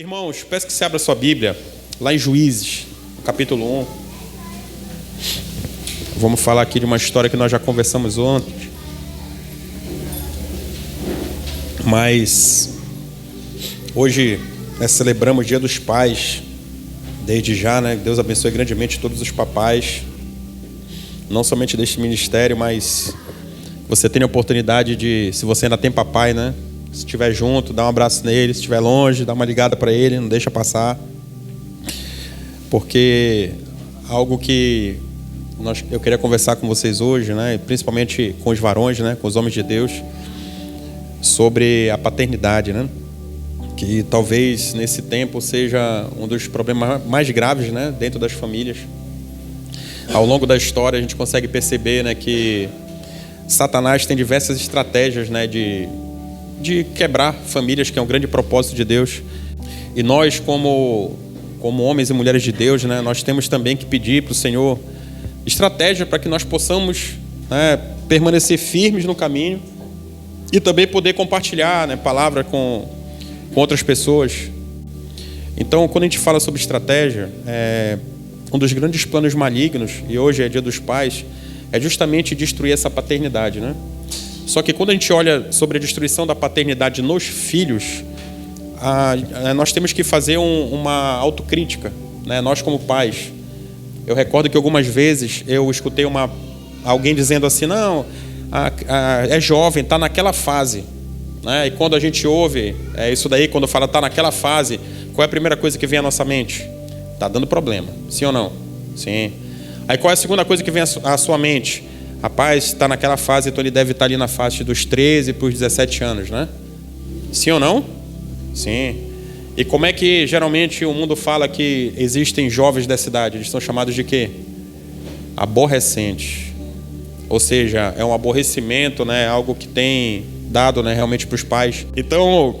Irmãos, peço que você abra sua Bíblia, lá em Juízes, capítulo 1. Vamos falar aqui de uma história que nós já conversamos ontem. Mas hoje celebramos o Dia dos Pais. Desde já, né? Deus abençoe grandemente todos os papais. Não somente deste ministério, mas você tem a oportunidade de, se você ainda tem papai, né? Se estiver junto, dá um abraço nele. Se estiver longe, dá uma ligada para ele, não deixa passar. Porque algo que eu queria conversar com vocês hoje, né? Principalmente com os varões, né? Com os homens de Deus, sobre a paternidade, né? Que talvez nesse tempo seja um dos problemas mais graves, né? Dentro das famílias. Ao longo da história a gente consegue perceber, né, que Satanás tem diversas estratégias, né, de quebrar famílias, que é um grande propósito de Deus. E nós, como homens e mulheres de Deus, né, nós temos também que pedir para o Senhor estratégia para que nós possamos, né, permanecer firmes no caminho e também poder compartilhar, né, palavra com outras pessoas. Então, quando a gente fala sobre estratégia, um dos grandes planos malignos, e hoje é Dia dos Pais, é justamente destruir essa paternidade, né? Só que quando a gente olha sobre a destruição da paternidade nos filhos, nós temos que fazer uma autocrítica, né? Nós como pais. Eu recordo que algumas vezes eu escutei alguém dizendo assim, não, é jovem, está naquela fase, né? E quando a gente ouve isso daí, quando fala está naquela fase, qual é a primeira coisa que vem à nossa mente? Está dando problema, sim ou não? Sim. Aí qual é a segunda coisa que vem à sua mente? Rapaz, está naquela fase, então ele deve estar ali na faixa dos 13 para os 17 anos, né? Sim ou não? Sim. E como é que geralmente o mundo fala que existem jovens dessa idade? Eles são chamados de quê? Aborrecentes. Ou seja, é um aborrecimento, né? Algo que tem dado, né, realmente para os pais. Então,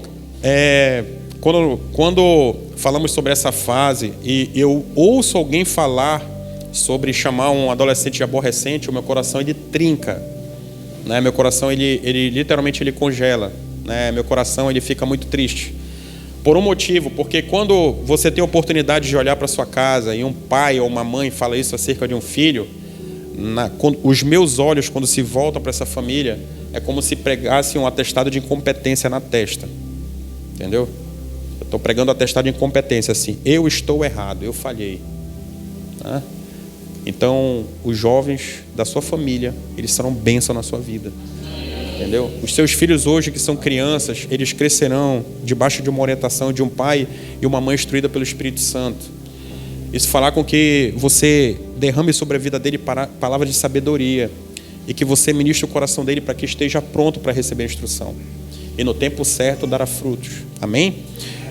quando falamos sobre essa fase e eu ouço alguém falar sobre chamar um adolescente de aborrecente, o meu coração ele trinca, né? Meu coração ele literalmente ele congela, né? Meu coração ele fica muito triste por um motivo, porque quando você tem a oportunidade de olhar para sua casa e um pai ou uma mãe fala isso acerca de um filho, os meus olhos quando se voltam para essa família é como se pregassem um atestado de incompetência na testa, entendeu? Eu estou pregando um atestado de incompetência assim, eu estou errado, eu falhei, né? Então, os jovens da sua família, eles serão bênção na sua vida. Entendeu? Os seus filhos hoje, que são crianças, eles crescerão debaixo de uma orientação de um pai e uma mãe instruída pelo Espírito Santo. Isso fará com que você derrame sobre a vida dele palavras de sabedoria e que você ministre o coração dele para que esteja pronto para receber a instrução. E no tempo certo dará frutos. Amém?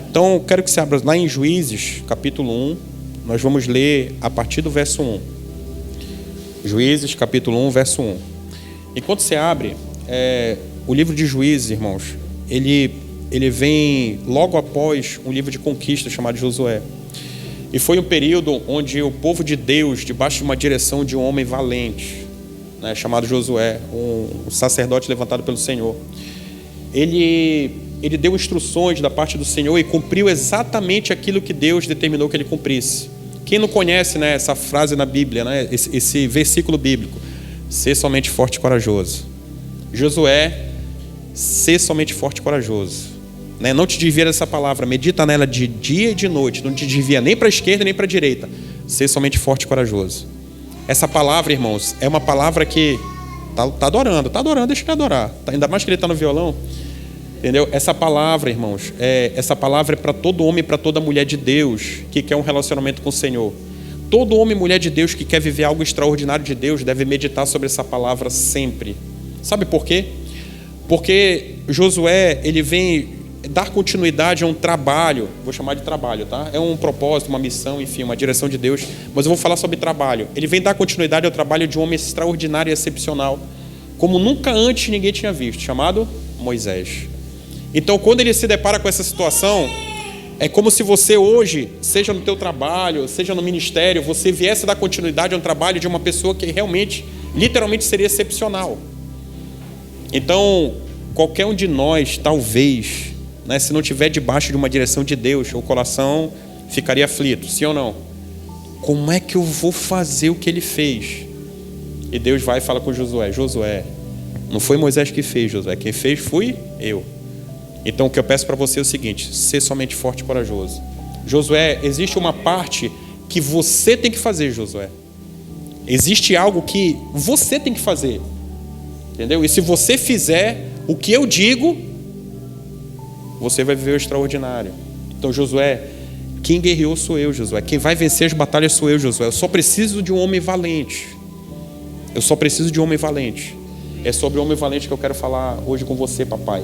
Então, quero que você abra lá em Juízes, capítulo 1. Nós vamos ler a partir do verso 1. Juízes, capítulo 1, verso 1. Enquanto você abre, o livro de Juízes, irmãos, ele vem logo após um livro de conquista chamado Josué. E foi um período onde o povo de Deus, debaixo de uma direção de um homem valente, né, chamado Josué, um sacerdote levantado pelo Senhor, ele deu instruções da parte do Senhor e cumpriu exatamente aquilo que Deus determinou que ele cumprisse. Quem não conhece, né, essa frase na Bíblia, né, esse versículo bíblico, ser somente forte e corajoso. Josué, ser somente forte e corajoso, né? Não te desvia dessa palavra, medita nela de dia e de noite, não te desvia nem para a esquerda nem para a direita, ser somente forte e corajoso. Essa palavra, irmãos, é uma palavra que tá adorando, deixa ele adorar, ainda mais que ele está no violão. Entendeu? Essa palavra, irmãos, essa palavra é para todo homem e para toda mulher de Deus que quer um relacionamento com o Senhor. Todo homem e mulher de Deus que quer viver algo extraordinário de Deus deve meditar sobre essa palavra sempre. Sabe por quê? Porque Josué, ele vem dar continuidade a um trabalho, vou chamar de trabalho, tá? É um propósito, uma missão, enfim, uma direção de Deus, mas eu vou falar sobre trabalho. Ele vem dar continuidade ao trabalho de um homem extraordinário e excepcional, como nunca antes ninguém tinha visto, chamado Moisés. Então, quando ele se depara com essa situação, é como se você hoje, seja no teu trabalho, seja no ministério, você viesse dar continuidade a um trabalho de uma pessoa que realmente, literalmente seria excepcional. Então, qualquer um de nós, talvez, né, se não estiver debaixo de uma direção de Deus, o coração ficaria aflito, sim ou não? Como é que eu vou fazer o que ele fez? E Deus vai e fala com Josué: Josué, não foi Moisés que fez, Josué, quem fez fui eu. Então o que eu peço para você é o seguinte: ser somente forte e corajoso. Josué, existe uma parte que você tem que fazer, Josué. Existe algo que você tem que fazer, entendeu? E se você fizer o que eu digo, você vai viver o extraordinário. Então, Josué, quem guerreou sou eu, Josué. Quem vai vencer as batalhas sou eu, Josué. Eu só preciso de um homem valente. Eu só preciso de um homem valente. É sobre o homem valente que eu quero falar hoje com você, papai.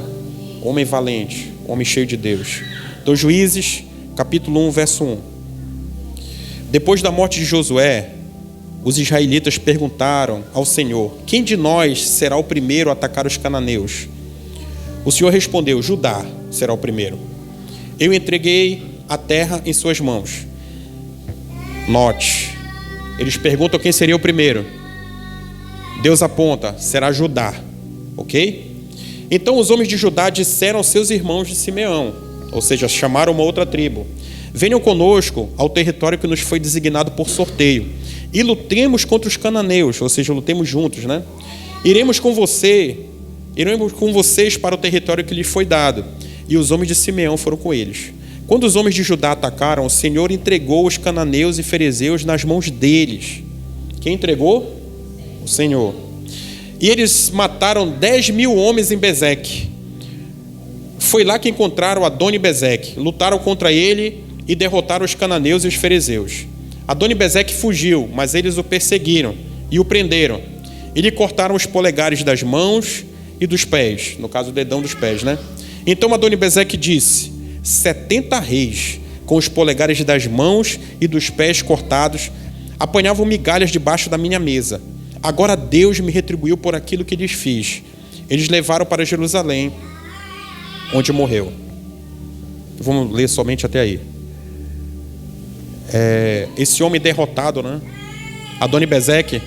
Homem valente, homem cheio de Deus. Então, Juízes, capítulo 1, verso 1. Depois da morte de Josué, os israelitas perguntaram ao Senhor: quem de nós será o primeiro a atacar os cananeus? O Senhor respondeu: Judá será o primeiro. Eu entreguei a terra em suas mãos. Note, eles perguntam quem seria o primeiro. Deus aponta: será Judá, ok? Então os homens de Judá disseram aos seus irmãos de Simeão, ou seja, chamaram uma outra tribo: venham conosco ao território que nos foi designado por sorteio e lutemos contra os cananeus, ou seja, lutemos juntos, né? Iremos com vocês para o território que lhes foi dado. E os homens de Simeão foram com eles. Quando os homens de Judá atacaram, o Senhor entregou os cananeus e ferezeus nas mãos deles. Quem entregou? O Senhor. E eles mataram 10.000 homens em Bezeque. Foi lá que encontraram Adoni-Bezeque. Lutaram contra ele e derrotaram os cananeus e os ferezeus. Adoni-Bezeque fugiu, mas eles o perseguiram e o prenderam. E lhe cortaram os polegares das mãos e dos pés, no caso o dedão dos pés, né? Então Adoni-Bezeque disse: 70 reis, com os polegares das mãos e dos pés cortados, apanhavam migalhas debaixo da minha mesa. Agora Deus me retribuiu por aquilo que lhes fiz. Eles levaram para Jerusalém, onde morreu. Vamos ler somente até aí. Esse homem derrotado, né? Adoni-Bezeque,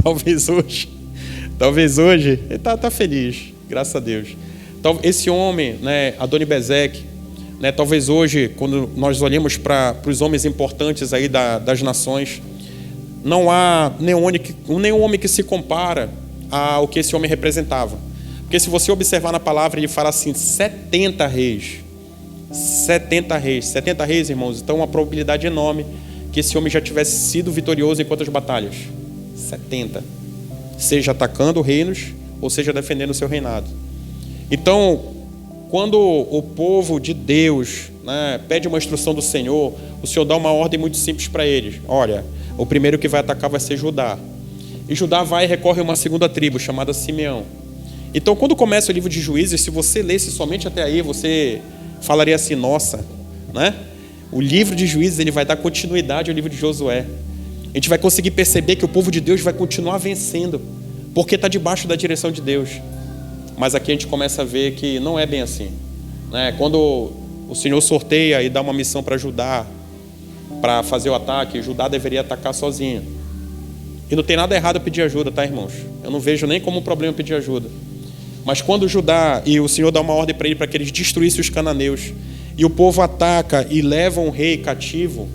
talvez hoje, ele está feliz, graças a Deus. Esse homem, né, Adoni-Bezeque, né, talvez hoje, quando nós olhamos para os homens importantes aí das nações, não há nenhum homem que se compara ao que esse homem representava. Porque se você observar na palavra, ele fala assim: 70 reis. 70 reis. 70 reis, irmãos. Então, uma probabilidade enorme que esse homem já tivesse sido vitorioso em quantas batalhas? 70. Seja atacando reinos, ou seja defendendo o seu reinado. Então, quando o povo de Deus, né, pede uma instrução do Senhor, o Senhor dá uma ordem muito simples para eles. Olha, o primeiro que vai atacar vai ser Judá. E Judá vai e recorre a uma segunda tribo, chamada Simeão. Então, quando começa o livro de Juízes, se você lesse somente até aí, você falaria assim: nossa, né? O livro de Juízes, ele vai dar continuidade ao livro de Josué. A gente vai conseguir perceber que o povo de Deus vai continuar vencendo, porque está debaixo da direção de Deus. Mas aqui a gente começa a ver que não é bem assim, né? Quando o Senhor sorteia e dá uma missão para Judá, para fazer o ataque, Judá deveria atacar sozinho. E não tem nada errado pedir ajuda, tá, irmãos? Eu não vejo nem como um problema pedir ajuda. Mas quando Judá, e o Senhor dá uma ordem para ele, para que eles destruíssem os cananeus, e o povo ataca e leva um rei cativo,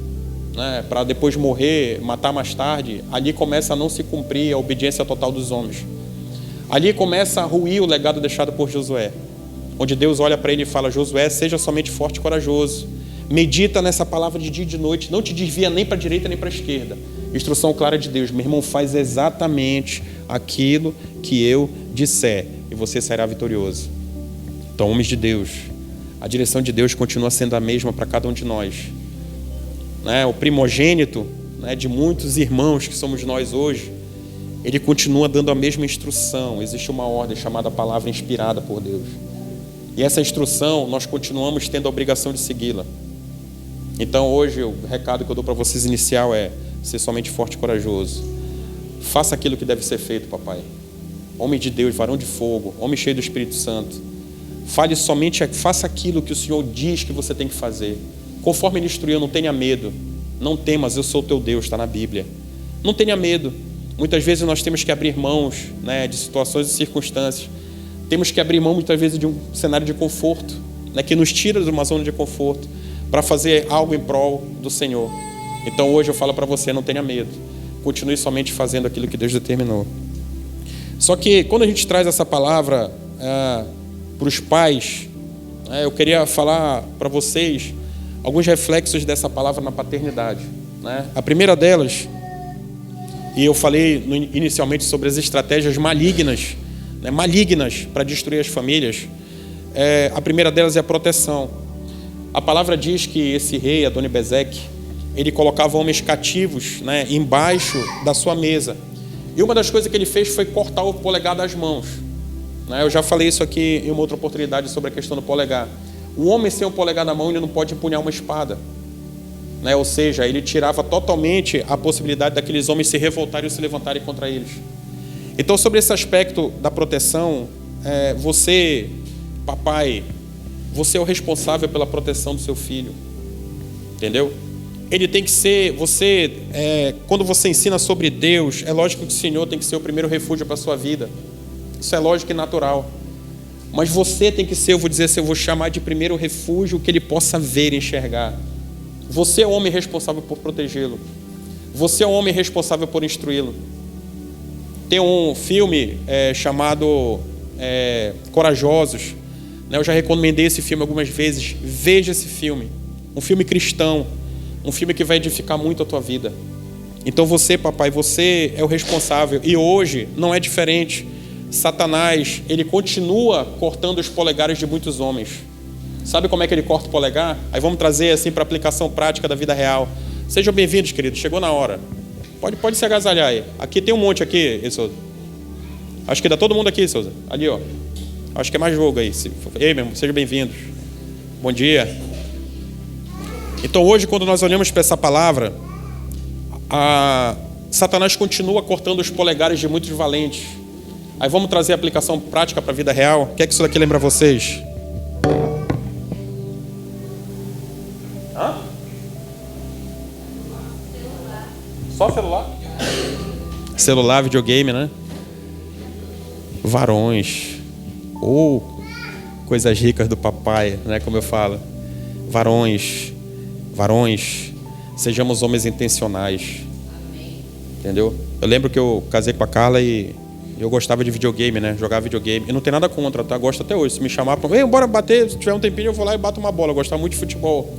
né, para depois morrer, matar mais tarde, ali começa a não se cumprir a obediência total dos homens. Ali começa a ruir o legado deixado por Josué, onde Deus olha para ele e fala: Josué, seja somente forte e corajoso, medita nessa palavra de dia e de noite, não te desvia nem para a direita nem para a esquerda. Instrução clara de Deus: meu irmão, faz exatamente aquilo que eu disser e você será vitorioso. Então, homens de Deus, a direção de Deus continua sendo a mesma para cada um de nós, né? O primogênito, né, de muitos irmãos que somos nós hoje, ele continua dando a mesma instrução. Existe uma ordem chamada palavra inspirada por Deus, e essa instrução nós continuamos tendo a obrigação de segui-la. Então hoje o recado que eu dou para vocês inicial é: ser somente forte e corajoso. Faça aquilo que deve ser feito, papai. Homem de Deus, varão de fogo, homem cheio do Espírito Santo. Faça aquilo que o Senhor diz que você tem que fazer. Conforme Ele instruiu, não tenha medo. Não temas, eu sou o teu Deus, está na Bíblia. Não tenha medo. Muitas vezes nós temos que abrir mãos, né, de situações e circunstâncias. Temos que abrir mão muitas vezes de um cenário de conforto, né, que nos tira de uma zona de conforto para fazer algo em prol do Senhor. Então hoje eu falo para você, não tenha medo. Continue somente fazendo aquilo que Deus determinou. Só que quando a gente traz essa palavra para os pais, eu queria falar para vocês alguns reflexos dessa palavra na paternidade, né? A primeira delas, e eu falei inicialmente sobre as estratégias malignas, né, malignas para destruir as famílias. A primeira delas é a proteção. A palavra diz que esse rei, Adoni-Bezeque, ele colocava homens cativos, né, embaixo da sua mesa. E uma das coisas que ele fez foi cortar o polegar das mãos. Né? Eu já falei isso aqui em uma outra oportunidade sobre a questão do polegar. O homem sem o polegar na mão, ele não pode empunhar uma espada. Né? Ou seja, ele tirava totalmente a possibilidade daqueles homens se revoltarem ou se levantarem contra eles. Então, sobre esse aspecto da proteção, você, papai, você é o responsável pela proteção do seu filho. Entendeu? Ele tem que ser, quando você ensina sobre Deus, é lógico que o Senhor tem que ser o primeiro refúgio para a sua vida. Isso é lógico e natural. Mas você tem que ser, eu vou dizer assim, eu vou chamar de primeiro refúgio que ele possa ver e enxergar. Você é o homem responsável por protegê-lo. Você é o homem responsável por instruí-lo. Tem um filme chamado Corajosos. Né? Eu já recomendei esse filme algumas vezes. Veja esse filme. Um filme cristão. Um filme que vai edificar muito a tua vida. Então você, papai, você é o responsável. E hoje não é diferente. Satanás, ele continua cortando os polegares de muitos homens. Sabe como é que ele corta o polegar? Aí vamos trazer assim para aplicação prática da vida real. Sejam bem-vindos, queridos. Chegou na hora. Pode se agasalhar aí. Aqui tem um monte aqui, Souza. Acho que dá todo mundo aqui, Souza. Ali, ó. Acho que é mais jogo aí. Ei, meu irmão, sejam bem-vindos. Bom dia. Então hoje, quando nós olhamos para essa palavra, Satanás continua cortando os polegares de muitos valentes. Aí vamos trazer a aplicação prática para a vida real. O que é que isso daqui lembra vocês? Hã? Só celular? Celular, videogame, né? Varões. Ou coisas ricas do papai, né? Como eu falo. Varões, sejamos homens intencionais. Entendeu? Eu lembro que eu casei com a Carla e eu gostava de videogame, né? Jogava videogame. Eu não tenho nada contra, tá? Gosto até hoje. Se me chamar para... bora bater. Se tiver um tempinho, eu vou lá e bato uma bola. Eu gostava muito de futebol.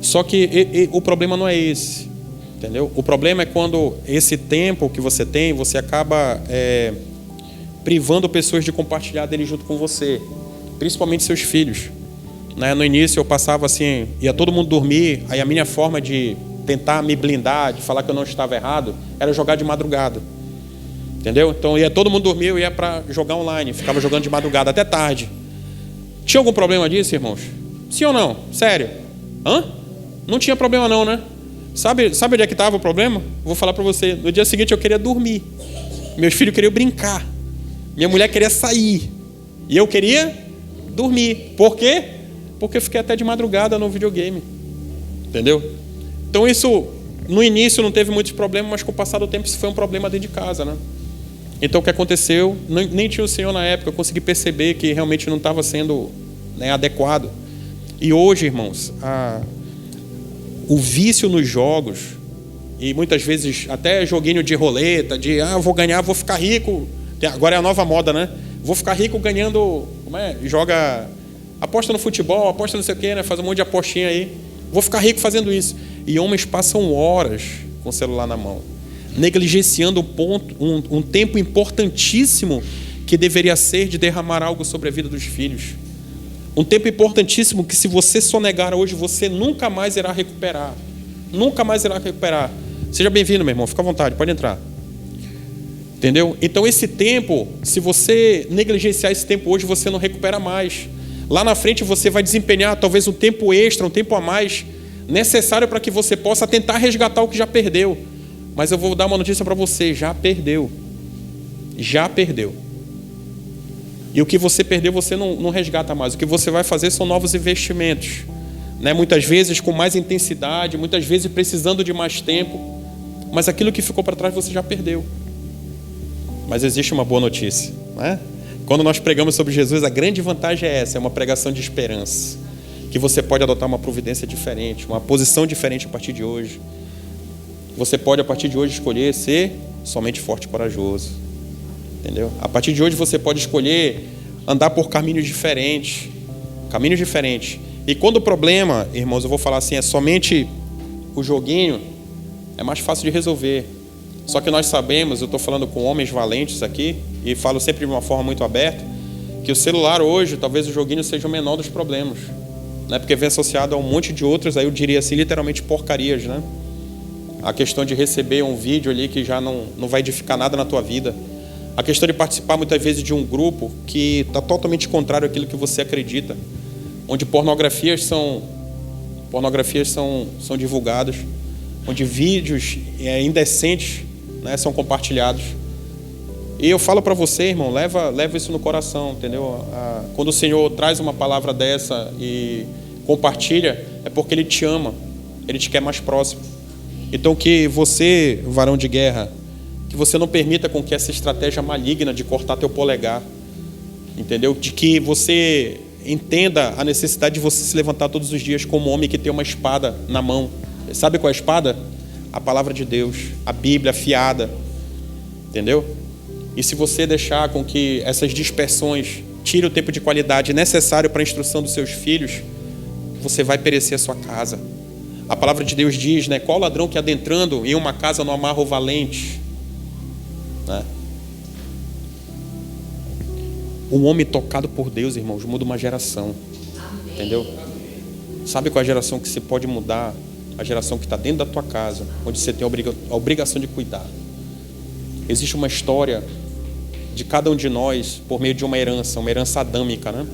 Só que o problema não é esse. Entendeu? O problema é quando esse tempo que você tem, você acaba privando pessoas de compartilhar dele junto com você. Principalmente seus filhos. Né? No início eu passava assim, ia todo mundo dormir, aí a minha forma de tentar me blindar, de falar que eu não estava errado, era jogar de madrugada. Entendeu? Então ia todo mundo dormir, eu ia para jogar online, ficava jogando de madrugada até tarde. Tinha algum problema disso, irmãos? Sim ou não? Sério? Hã? Não tinha problema não, né? Sabe onde é que estava o problema? Vou falar para você. No dia seguinte eu queria dormir. Meus filhos queriam brincar. Minha mulher queria sair. E eu queria dormir. Por quê? Porque eu fiquei até de madrugada no videogame. Entendeu? Então isso, no início não teve muitos problemas, mas com o passar do tempo isso foi um problema dentro de casa, né? Então o que aconteceu, nem tinha o Senhor na época, eu consegui perceber que realmente não estava sendo, né, adequado. E hoje, irmãos, o vício nos jogos, e muitas vezes até joguinho de roleta, eu vou ganhar, vou ficar rico. Agora é a nova moda, né? Vou ficar rico ganhando, joga, aposta no futebol, aposta não sei o quê, né? Faz um monte de apostinha aí. Vou ficar rico fazendo isso. E homens passam horas com o celular na mão, negligenciando um tempo importantíssimo que deveria ser de derramar algo sobre a vida dos filhos. Um tempo importantíssimo que, se você sonegar hoje, você nunca mais irá recuperar. Nunca mais irá recuperar. Seja bem-vindo, meu irmão. Fica à vontade, pode entrar. Entendeu? Então esse tempo, se você negligenciar esse tempo hoje, você não recupera mais. Lá na frente você vai desempenhar talvez um tempo extra, um tempo a mais, necessário para que você possa tentar resgatar o que já perdeu. Mas eu vou dar uma notícia para você: já perdeu. Já perdeu. E o que você perdeu, você não resgata mais. O que você vai fazer são novos investimentos, né? Muitas vezes com mais intensidade, muitas vezes precisando de mais tempo. Mas aquilo que ficou para trás você já perdeu. Mas existe uma boa notícia, né? Quando nós pregamos sobre Jesus, a grande vantagem é essa, é uma pregação de esperança. Que você pode adotar uma providência diferente, uma posição diferente a partir de hoje. Você pode, a partir de hoje, escolher ser somente forte e corajoso. Entendeu? A partir de hoje, você pode escolher andar por caminhos diferentes. Caminhos diferentes. E quando o problema, irmãos, eu vou falar assim, é somente o joguinho, é mais fácil de resolver. Só que nós sabemos, eu estou falando com homens valentes aqui, e falo sempre de uma forma muito aberta, que o celular hoje, talvez o joguinho seja o menor dos problemas. Né? Porque vem associado a um monte de outros, aí eu diria assim, literalmente porcarias, né? A questão de receber um vídeo ali que já não vai edificar nada na tua vida. A questão de participar muitas vezes de um grupo que está totalmente contrário àquilo que você acredita. Onde pornografias são divulgadas. Onde vídeos indecentes, né, são compartilhados. E eu falo para você, irmão, leva isso no coração, entendeu? Quando o Senhor traz uma palavra dessa e compartilha, é porque Ele te ama. Ele te quer mais próximo. Então que você, varão de guerra, que você não permita com que essa estratégia maligna de cortar teu polegar, entendeu? De que você entenda a necessidade de você se levantar todos os dias como um homem que tem uma espada na mão. Sabe qual é a espada? A palavra de Deus, a Bíblia afiada, entendeu? E se você deixar com que essas dispersões tirem o tempo de qualidade necessário para a instrução dos seus filhos, você vai perecer a sua casa. A palavra de Deus diz, né? Qual ladrão que adentrando em uma casa não amarra o valente? Né? Um homem tocado por Deus, irmãos, muda uma geração. Amém. Entendeu? Sabe qual é a geração que você pode mudar? A geração que está dentro da tua casa, onde você tem a obrigação de cuidar. Existe uma história de cada um de nós por meio de uma herança adâmica, né?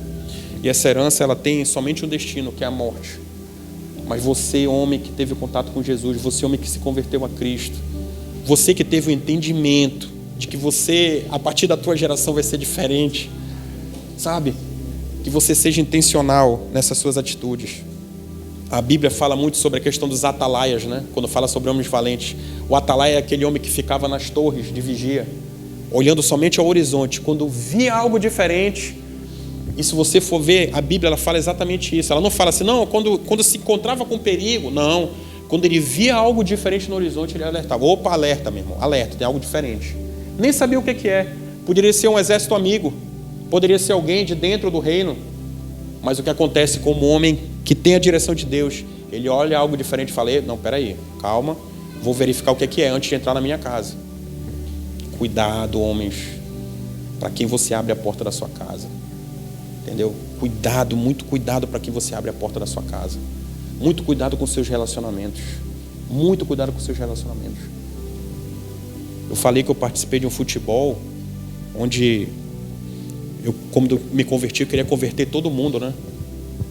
E essa herança, ela tem somente um destino, que é a morte. Mas você, homem que teve contato com Jesus, você, homem que se converteu a Cristo, você que teve o entendimento de que você, a partir da tua geração, vai ser diferente, sabe? Que você seja intencional nessas suas atitudes. A Bíblia fala muito sobre a questão dos atalaias, né? Quando fala sobre homens valentes. O atalaia é aquele homem que ficava nas torres de vigia, olhando somente ao horizonte. Quando via algo diferente, e se você for ver, a Bíblia ela fala exatamente isso. Ela não fala assim, não, quando se encontrava com perigo. Não, quando ele via algo diferente no horizonte, ele alertava. Opa, alerta, meu irmão, alerta, tem algo diferente. Nem sabia o que é. Poderia ser um exército amigo, poderia ser alguém de dentro do reino. Mas o que acontece com um homem que tem a direção de Deus, ele olha algo diferente e fala, não, peraí, calma, vou verificar o que é antes de entrar na minha casa. Cuidado, homens, para quem você abre a porta da sua casa. Entendeu? Cuidado, muito cuidado para quem você abre a porta da sua casa. Muito cuidado com seus relacionamentos. Muito cuidado com seus relacionamentos. Eu falei que eu participei de um futebol onde quando eu me converti, eu queria converter todo mundo, né?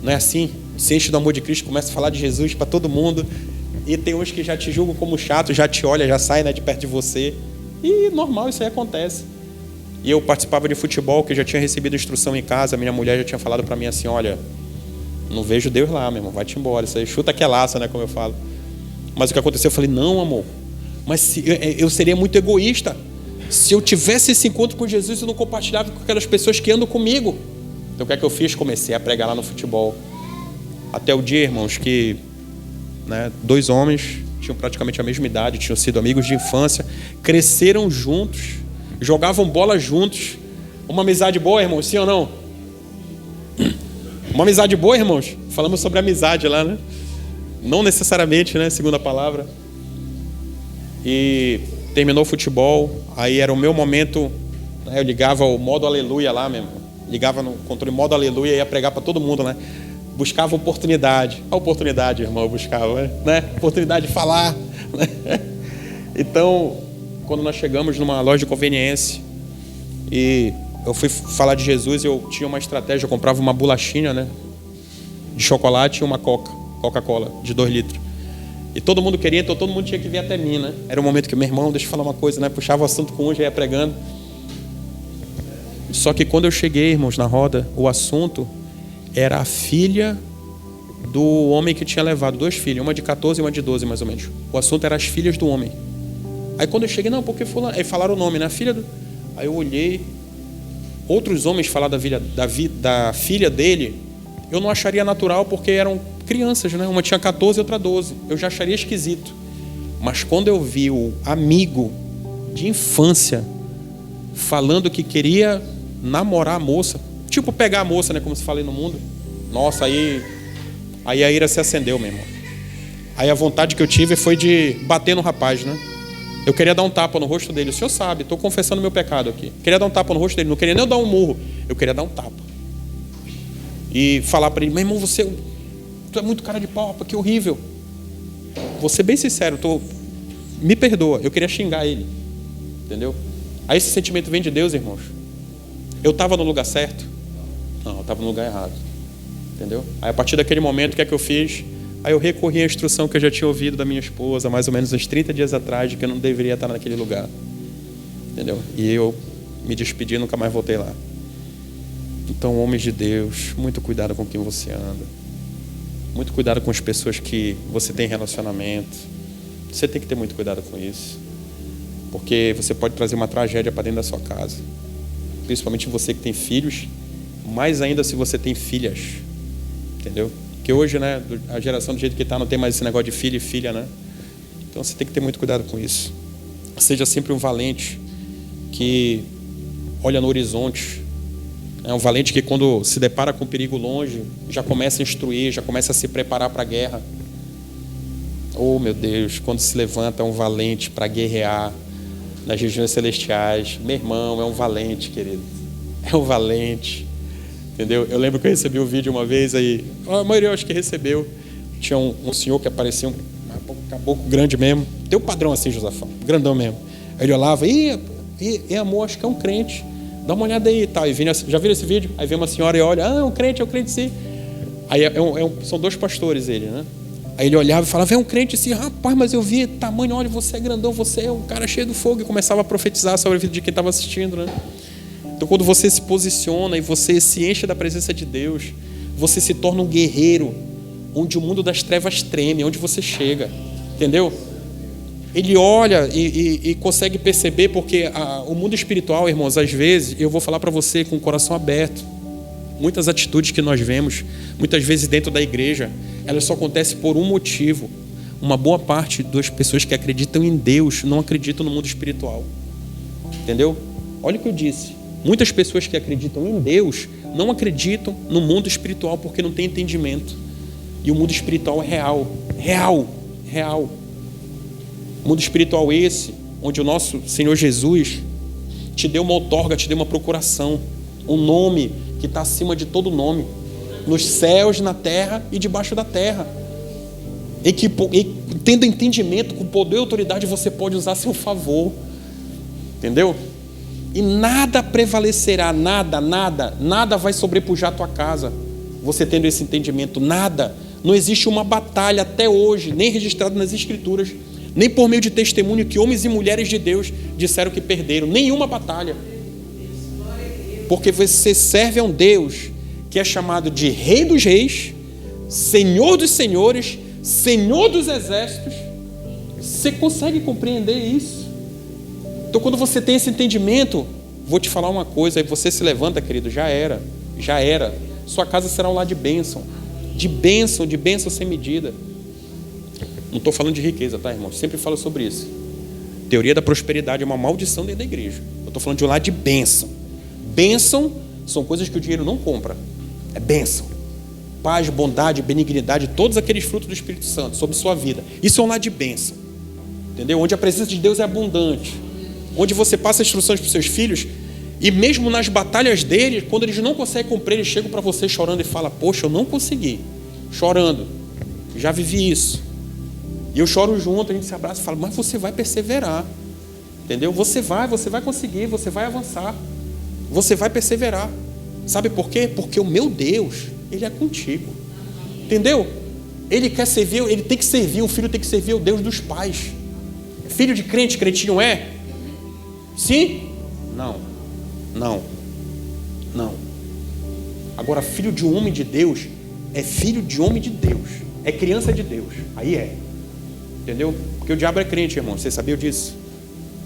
Não é assim? Se enche do amor de Cristo, começa a falar de Jesus para todo mundo. E tem uns que já te julgam como chato, já te olha, já sai, né, de perto de você. E normal, isso aí acontece. E eu participava de futebol, que eu já tinha recebido instrução em casa. A minha mulher já tinha falado para mim assim, olha, não vejo Deus lá, meu irmão, vai-te embora. Isso aí chuta que é laça, né, como eu falo. Mas o que aconteceu, eu falei, não, amor, mas eu seria muito egoísta. Se eu tivesse esse encontro com Jesus, eu não compartilhava com aquelas pessoas que andam comigo. Então o que é que eu fiz? Comecei a pregar lá no futebol. Até o dia, irmãos, que, né, 2 homens tinham praticamente a mesma idade, tinham sido amigos de infância, cresceram juntos, jogavam bola juntos. Uma amizade boa, irmãos, sim ou não? Uma amizade boa, irmãos? Falamos sobre amizade lá, né? Não necessariamente, né? Segundo a palavra. E terminou o futebol, aí era o meu momento, né? Eu ligava o modo aleluia lá mesmo. Ligava no controle modo aleluia e ia pregar para todo mundo, né? Buscava oportunidade. A oportunidade, irmão, eu buscava, né? Oportunidade de falar, né? Então, quando nós chegamos numa loja de conveniência e eu fui falar de Jesus, eu tinha uma estratégia, eu comprava uma bolachinha, né, de chocolate e uma Coca-Cola de 2 litros. E todo mundo queria, então todo mundo tinha que vir até mim, né? Era um momento que meu irmão, deixa eu falar uma coisa, né? Puxava o assunto com um, já ia pregando. Só que quando eu cheguei, irmãos, na roda, o assunto era a filha do homem que tinha levado 2 filhas, uma de 14 e uma de 12, mais ou menos. O assunto era as filhas do homem. Aí quando eu cheguei, não, porque fulano, aí falaram o nome, né? Filha do... Aí eu olhei, outros homens falar da filha dele, eu não acharia natural, porque eram crianças, né? Uma tinha 14 e outra 12. Eu já acharia esquisito. Mas quando eu vi o amigo de infância falando que queria namorar a moça, tipo pegar a moça, né? Como se fala aí no mundo. Nossa, aí a ira se acendeu, meu irmão. Aí a vontade que eu tive foi de bater no rapaz, né? Eu queria dar um tapa no rosto dele. O senhor sabe, estou confessando meu pecado aqui. Queria dar um tapa no rosto dele. Não queria nem dar um murro. Eu queria dar um tapa. E falar para ele: meu irmão, tu é muito cara de pau, que horrível. Vou ser bem sincero, me perdoa. Eu queria xingar ele. Entendeu? Aí esse sentimento vem de Deus, irmãos. Eu estava no lugar certo? Não, eu estava no lugar errado. Entendeu? Aí a partir daquele momento, o que é que eu fiz? Aí eu recorri à instrução que eu já tinha ouvido da minha esposa, mais ou menos uns 30 dias atrás, de que eu não deveria estar naquele lugar. Entendeu? E eu me despedi e nunca mais voltei lá. Então, homens de Deus, muito cuidado com quem você anda. Muito cuidado com as pessoas que você tem relacionamento. Você tem que ter muito cuidado com isso. Porque você pode trazer uma tragédia para dentro da sua casa. Principalmente você que tem filhos. Mais ainda se você tem filhas. Entendeu? Porque hoje, né, a geração do jeito que está, não tem mais esse negócio de filho e filha, né? Então você tem que ter muito cuidado com isso. Seja sempre um valente que olha no horizonte. É um valente que, quando se depara com um perigo longe, já começa a instruir, já começa a se preparar para a guerra. Oh, meu Deus, quando se levanta um valente para guerrear nas regiões celestiais. Meu irmão, é um valente, querido. É um valente. Entendeu? Eu lembro que eu recebi um vídeo uma vez, aí a maioria eu acho que recebeu. Tinha um senhor que aparecia, um caboclo grande mesmo. Tem um padrão assim, Josafá, grandão mesmo. Aí ele olhava: e amor, acho que é um crente. Dá uma olhada aí e tal. Já viram esse vídeo? Aí vem uma senhora e olha: é um crente sim. Aí são dois pastores ele, né? Aí ele olhava e falava: é um crente sim. Rapaz, mas eu vi tamanho, olha, você é grandão, você é um cara cheio do fogo. E começava a profetizar sobre a vida de quem estava assistindo, né? Então, quando você se posiciona e você se enche da presença de Deus, você se torna um guerreiro, onde o mundo das trevas treme, onde você chega, entendeu? Ele olha e consegue perceber, porque o mundo espiritual, irmãos, às vezes, eu vou falar para você com o coração aberto, muitas atitudes que nós vemos, muitas vezes dentro da igreja, elas só acontecem por um motivo. Uma boa parte das pessoas que acreditam em Deus não acreditam no mundo espiritual, entendeu? Olha o que eu disse. Muitas pessoas que acreditam em Deus não acreditam no mundo espiritual, porque não tem entendimento. E o mundo espiritual é real. Real. Mundo espiritual esse, onde o nosso Senhor Jesus te deu uma outorga, te deu uma procuração, um nome que está acima de todo nome, nos céus, na terra e debaixo da terra. E tendo entendimento, com poder e autoridade, você pode usar a seu favor. Entendeu? E nada prevalecerá, nada vai sobrepujar a tua casa, você tendo esse entendimento, nada. Não existe uma batalha até hoje, nem registrada nas Escrituras, nem por meio de testemunho, que homens e mulheres de Deus disseram que perderam. Nenhuma batalha. Porque você serve a um Deus que é chamado de Rei dos Reis, Senhor dos Senhores, Senhor dos Exércitos. Você consegue compreender isso? Então, quando você tem esse entendimento, vou te falar uma coisa, aí você se levanta, querido, já era. Sua casa será um lar de bênção sem medida. Não estou falando de riqueza, tá, irmão? Sempre falo sobre isso. Teoria da prosperidade é uma maldição dentro da igreja. Eu estou falando de um lar de bênção. Bênção são coisas que o dinheiro não compra. É bênção. Paz, bondade, benignidade, todos aqueles frutos do Espírito Santo sobre sua vida. Isso é um lar de bênção. Entendeu? Onde a presença de Deus é abundante. Onde você passa instruções para os seus filhos, e mesmo nas batalhas deles, quando eles não conseguem cumprir, eles chegam para você chorando e falam: poxa, eu não consegui. Chorando. Já vivi isso. E eu choro junto, a gente se abraça e fala: mas você vai perseverar. Entendeu? Você vai conseguir, você vai avançar. Você vai perseverar. Sabe por quê? Porque o meu Deus, Ele é contigo. Entendeu? Ele quer servir, ele tem que servir, o filho tem que servir o Deus dos pais. Filho de crente, crentinho é? Sim? Não. Agora, filho de um homem de Deus é filho de homem de Deus, é criança de Deus. Aí é. Entendeu? Porque o diabo é crente, irmão. Você sabia disso?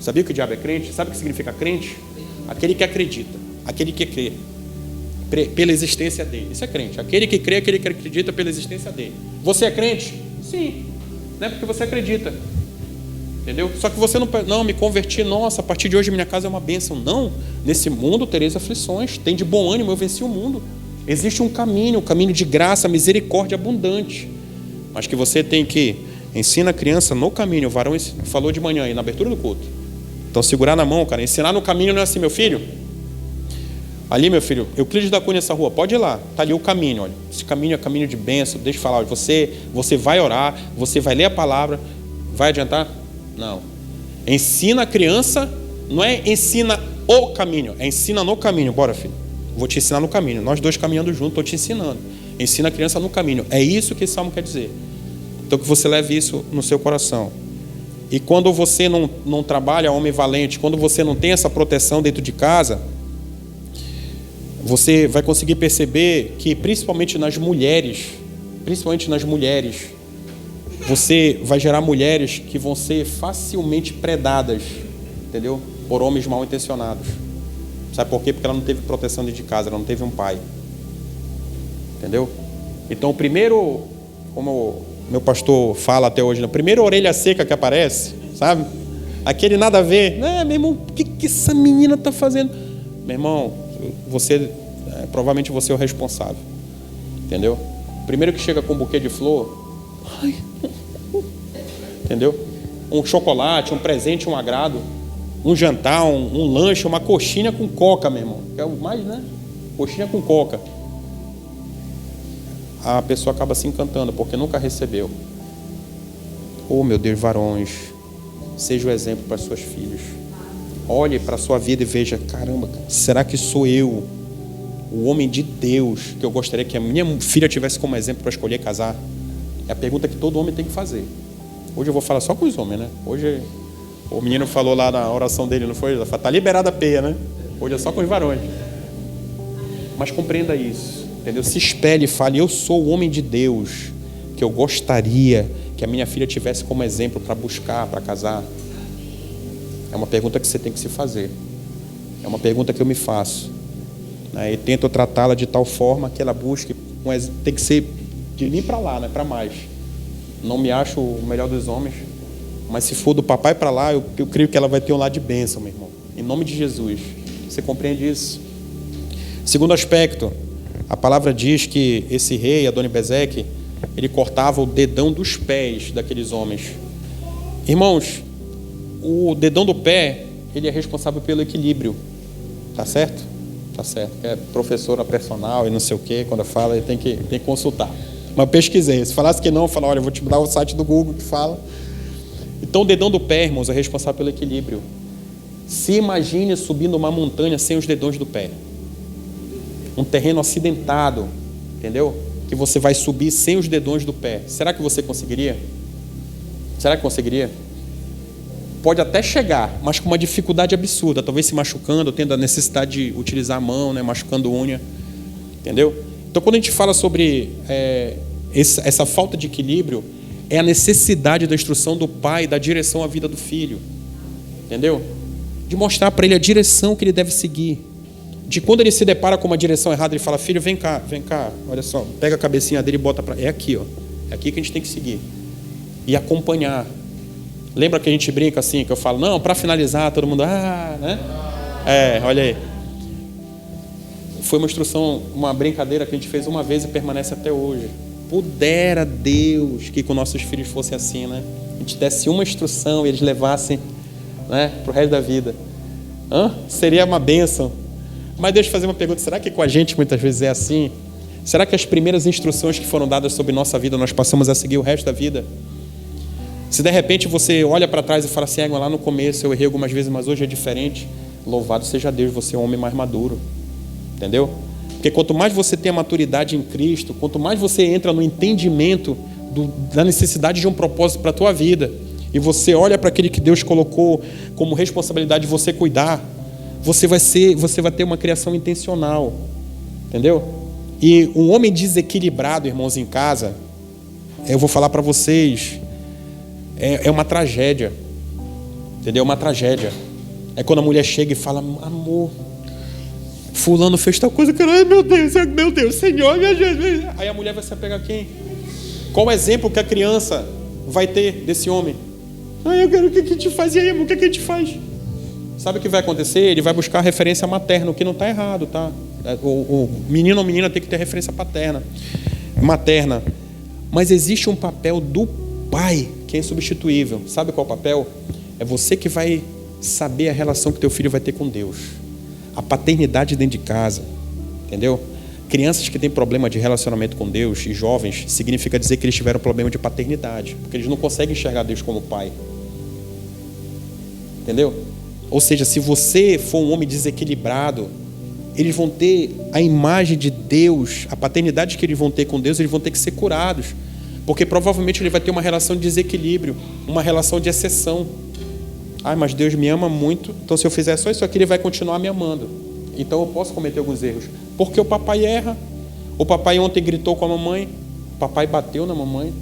Sabia que o diabo é crente? Sabe o que significa crente? Aquele que acredita. Aquele que crê pela existência dele. Isso é crente. Aquele que crê, aquele que acredita pela existência dele. Você é crente? Sim. Não é porque você acredita. Entendeu? Só que você não me converti, nossa, a partir de hoje minha casa é uma bênção. Não. Nesse mundo tereis aflições. Tem de bom ânimo, eu venci o mundo. Existe um caminho de graça, misericórdia abundante. Mas que você tem que ensinar a criança no caminho. O varão falou de manhã aí, na abertura do culto. Então segurar na mão, cara. Ensinar no caminho não é assim, meu filho. Ali, meu filho, Euclides da Cunha, essa rua, pode ir lá. Está ali o caminho, olha. Esse caminho é caminho de bênção. Deixa eu falar, olha, você vai orar, você vai ler a palavra. Vai adiantar? Não. Ensina a criança, não é ensina o caminho, é ensina no caminho. Bora, filho. Vou te ensinar no caminho. Nós dois caminhando juntos, estou te ensinando. Ensina a criança no caminho. É isso que esse salmo quer dizer. Então que você leve isso no seu coração. E quando você não trabalha homem valente, quando você não tem essa proteção dentro de casa, você vai conseguir perceber que principalmente nas mulheres, você vai gerar mulheres que vão ser facilmente predadas, entendeu? Por homens mal intencionados. Sabe por quê? Porque ela não teve proteção dentro de casa, ela não teve um pai. Entendeu? Então o primeiro, como meu pastor fala até hoje, a primeira orelha seca que aparece, sabe? Aquele nada a ver. Meu irmão, o que essa menina está fazendo? Meu irmão, provavelmente você é o responsável. Entendeu? Primeiro que chega com um buquê de flor, ai, entendeu? Um chocolate, um presente, um agrado, um jantar, um lanche, uma coxinha com coca, meu irmão. Que é o mais, né? Coxinha com coca. A pessoa acaba se encantando porque nunca recebeu. Oh, meu Deus, varões, seja o exemplo para suas filhas. Olhe para a sua vida e veja, caramba, será que sou eu, o homem de Deus, que eu gostaria que a minha filha tivesse como exemplo para escolher casar? É a pergunta que todo homem tem que fazer. Hoje eu vou falar só com os homens, né? Hoje o menino falou lá na oração dele, não foi? Está liberada a peia, né? Hoje é só com os varões. Mas compreenda isso, entendeu? Se espelhe e fale, eu sou o homem de Deus, que eu gostaria que a minha filha tivesse como exemplo para buscar, para casar. É uma pergunta que você tem que se fazer. É uma pergunta que eu me faço. E tento tratá-la de tal forma que ela busque, tem que ser de mim para lá, né? Para mais. Não me acho o melhor dos homens, mas se for do papai para lá, eu creio que ela vai ter um lado de bênção, meu irmão. Em nome de Jesus. Você compreende isso? Segundo aspecto, a palavra diz que esse rei, Adoni-Bezeque, ele cortava o dedão dos pés daqueles homens. Irmãos, o dedão do pé, ele é responsável pelo equilíbrio. Tá certo? Tá certo. É professora personal e não sei o quê, quando fala, ele tem que consultar. Mas eu pesquisei. Se falasse que não, eu falo, olha, eu vou te dar o site do Google que fala. Então, o dedão do pé, irmãos, é responsável pelo equilíbrio. Se imagine subindo uma montanha sem os dedões do pé. Um terreno acidentado, entendeu? Que você vai subir sem os dedões do pé. Será que você conseguiria? Será que conseguiria? Pode até chegar, mas com uma dificuldade absurda. Talvez se machucando, tendo a necessidade de utilizar a mão, né? Machucando unha. Entendeu? Então, quando a gente fala sobre essa falta de equilíbrio, é a necessidade da instrução do pai, da direção à vida do filho. Entendeu? De mostrar para ele a direção que ele deve seguir. De quando ele se depara com uma direção errada, ele fala, filho, vem cá, olha só, pega a cabecinha dele e bota para... É aqui, ó. É aqui que a gente tem que seguir. E acompanhar. Lembra que a gente brinca assim, que eu falo, não, para finalizar, todo mundo, né? Olha aí. Foi uma instrução, uma brincadeira que a gente fez uma vez e permanece até hoje. Pudera Deus que com nossos filhos fosse assim, né? A gente desse uma instrução e eles levassem, né, para o resto da vida. Seria uma bênção. Mas deixa eu fazer uma pergunta, será que com a gente muitas vezes é assim? Será que as primeiras instruções que foram dadas sobre nossa vida, nós passamos a seguir o resto da vida? Se de repente você olha para trás e fala assim, lá no começo eu errei algumas vezes, mas hoje é diferente, louvado seja Deus, você é um homem mais maduro. Entendeu? Porque quanto mais você tem a maturidade em Cristo, quanto mais você entra no entendimento da necessidade de um propósito para a tua vida, e você olha para aquele que Deus colocou como responsabilidade de você cuidar, você vai ter uma criação intencional. Entendeu? E um homem desequilibrado, irmãos, em casa, eu vou falar para vocês, é uma tragédia. Entendeu? É uma tragédia. É quando a mulher chega e fala, amor, fulano fez tal coisa, cara, ai meu Deus, Senhor, me ajuda. Aí a mulher vai se apegar a quem? Qual o exemplo que a criança vai ter desse homem? Ai, eu quero, o que te faz? E aí, amor, o que a gente faz? Sabe o que vai acontecer? Ele vai buscar referência materna, o que não está errado, tá? O menino ou menina tem que ter referência materna. Mas existe um papel do pai que é insubstituível. Sabe qual é o papel? É você que vai saber a relação que teu filho vai ter com Deus. A paternidade dentro de casa, entendeu? Crianças que têm problema de relacionamento com Deus e jovens, significa dizer que eles tiveram problema de paternidade, porque eles não conseguem enxergar Deus como pai. Entendeu? Ou seja, se você for um homem desequilibrado, eles vão ter a imagem de Deus, a paternidade que eles vão ter com Deus, eles vão ter que ser curados, porque provavelmente ele vai ter uma relação de desequilíbrio, uma relação de exceção. Ah, mas Deus me ama muito, então se eu fizer só isso aqui, Ele vai continuar me amando. Então eu posso cometer alguns erros. Porque o papai erra. O papai ontem gritou com a mamãe. O papai bateu na mamãe.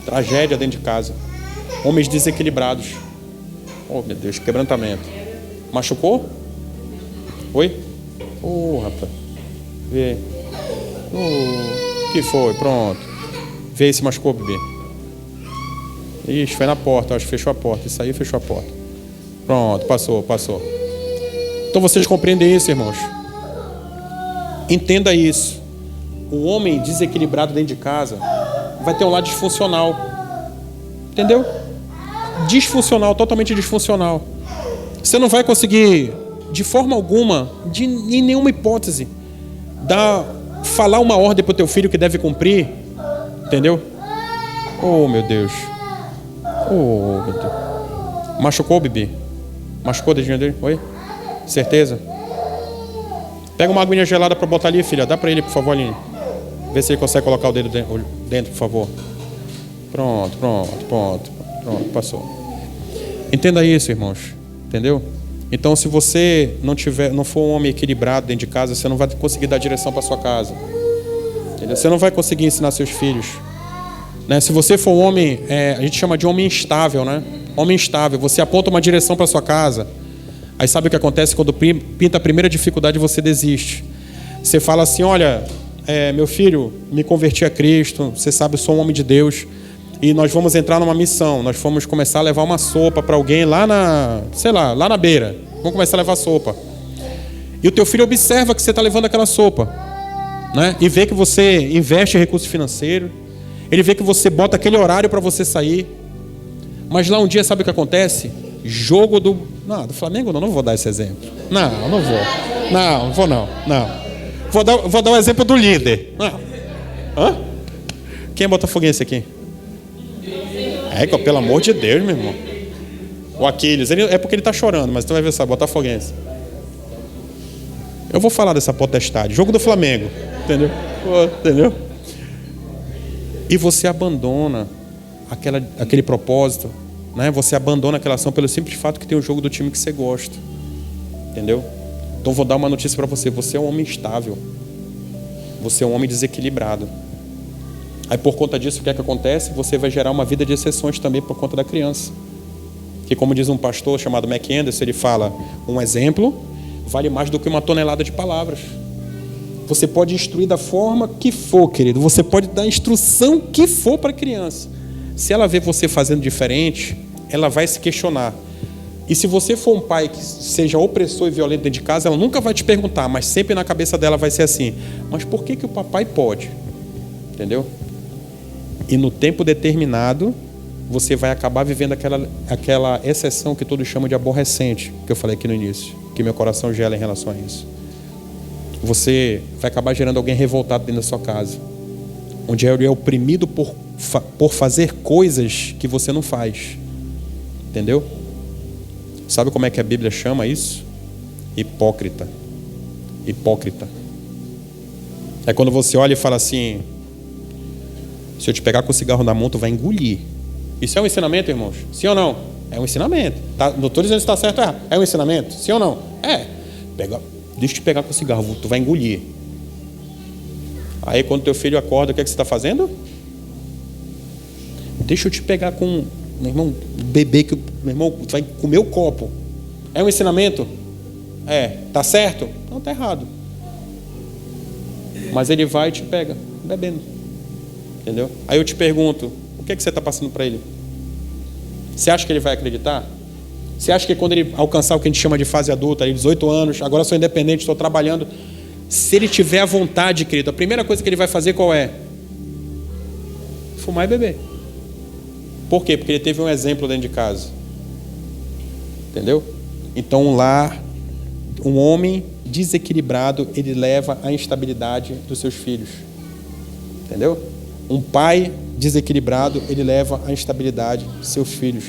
Tragédia dentro de casa. Homens desequilibrados. Oh, meu Deus, quebrantamento. Machucou? Oi? Oh, rapaz. Vê. Oh, que foi? Pronto. Vê se machucou, bebê. Ixi, foi na porta, acho que fechou a porta. Isso aí fechou a porta. Pronto, passou. Então vocês compreendem isso, irmãos? Entenda isso. O homem desequilibrado dentro de casa vai ter um lado disfuncional. Entendeu? Disfuncional, totalmente disfuncional. Você não vai conseguir, de forma alguma, em nenhuma hipótese, falar uma ordem para o teu filho que deve cumprir. Entendeu? Oh, meu Deus. Oh, meu Deus. Machucou, bebê? Machucou o dedinho dele? Oi? Certeza? Pega uma aguinha gelada para botar ali, filha. Dá para ele, por favor, Aline. Vê se ele consegue colocar o dedo dentro, por favor. Pronto. Passou. Entenda isso, irmãos. Entendeu? Então, se você não for um homem equilibrado dentro de casa, você não vai conseguir dar direção para sua casa. Entendeu? Você não vai conseguir ensinar seus filhos. Né? Se você for um homem, a gente chama de homem instável, né? Homem instável, você aponta uma direção para sua casa, aí sabe o que acontece quando pinta a primeira dificuldade, você desiste. Você fala assim, olha, meu filho, me converti a Cristo, você sabe, eu sou um homem de Deus, e nós vamos entrar numa missão, nós vamos começar a levar uma sopa para alguém lá lá na beira, vamos começar a levar sopa. E o teu filho observa que você está levando aquela sopa, né? E vê que você investe em recurso financeiro, ele vê que você bota aquele horário para você sair. Mas lá um dia, sabe o que acontece? Jogo do Flamengo não vou dar esse exemplo. Não vou. Não vou não. Vou dar o exemplo do líder. Não. Hã? Quem é botafoguense aqui? Pelo amor de Deus, meu irmão. O Aquiles, é porque ele está chorando, mas tu vai ver só, botafoguense. Eu vou falar dessa potestade. Jogo do Flamengo. Entendeu? E você abandona aquele propósito, né? Você abandona aquela ação pelo simples fato que tem o jogo do time que você gosta. Entendeu? Então vou dar uma notícia para você. Você é um homem instável. Você é um homem desequilibrado. Aí por conta disso, o que é que acontece? Você vai gerar uma vida de exceções também por conta da criança. Que como diz um pastor chamado Mac Anderson, ele fala, um exemplo vale mais do que uma tonelada de palavras. Você pode instruir da forma que for, querido. Você pode dar a instrução que for para a criança. Se ela vê você fazendo diferente, ela vai se questionar. E se você for um pai que seja opressor e violento dentro de casa, ela nunca vai te perguntar, mas sempre na cabeça dela vai ser assim, mas por que o papai pode? Entendeu? E no tempo determinado, você vai acabar vivendo aquela exceção que todos chamam de aborrecente, que eu falei aqui no início, que meu coração gela em relação a isso. Você vai acabar gerando alguém revoltado dentro da sua casa, onde ele é oprimido por fazer coisas que você não faz. Entendeu? Sabe como é que a Bíblia chama isso? Hipócrita. É quando você olha e fala assim, se eu te pegar com o cigarro na mão, tu vai engolir. Isso é um ensinamento, irmãos? Sim ou não? É um ensinamento. Não estou dizendo se está certo ou errado. É um ensinamento? Sim ou não? Deixa eu te pegar com o cigarro, tu vai engolir. Aí quando teu filho acorda, o que é que você está fazendo? Deixa eu te pegar com, meu irmão, bebê que meu irmão vai comer o copo. É um ensinamento? Tá certo? Não, tá errado. Mas ele vai e te pega, bebendo. Entendeu? Aí eu te pergunto, o que é que você está passando para ele? Você acha que ele vai acreditar? Você acha que quando ele alcançar o que a gente chama de fase adulta, 18 anos, agora sou independente, estou trabalhando, se ele tiver a vontade, querido, a primeira coisa que ele vai fazer qual é? Fumar e beber. Por quê? Porque ele teve um exemplo dentro de casa. Entendeu? Então um lar, um homem desequilibrado, ele leva à instabilidade dos seus filhos. Entendeu? Um pai desequilibrado, ele leva à instabilidade dos seus filhos.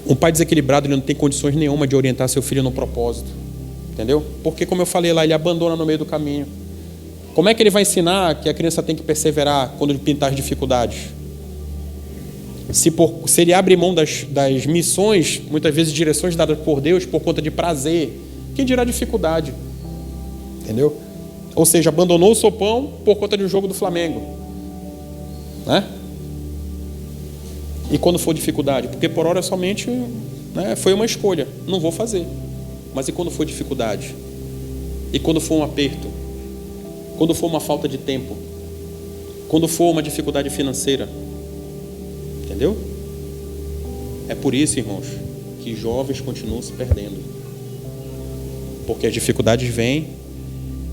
Um pai desequilibrado, ele não tem condições nenhuma de orientar seu filho no propósito. Entendeu? Porque, como eu falei lá, ele abandona no meio do caminho. Como é que ele vai ensinar que a criança tem que perseverar quando ele pintar as dificuldades? Se ele abre mão das missões, muitas vezes direções dadas por Deus, por conta de prazer, quem dirá dificuldade? Entendeu? Ou seja, abandonou o sopão por conta de um jogo do Flamengo. Né? E quando for dificuldade? Porque por hora somente, né, foi uma escolha. Não vou fazer. Mas e quando for dificuldade? E quando for um aperto? Quando for uma falta de tempo? Quando for uma dificuldade financeira? Entendeu? É por isso, irmãos, que jovens continuam se perdendo. Porque as dificuldades vêm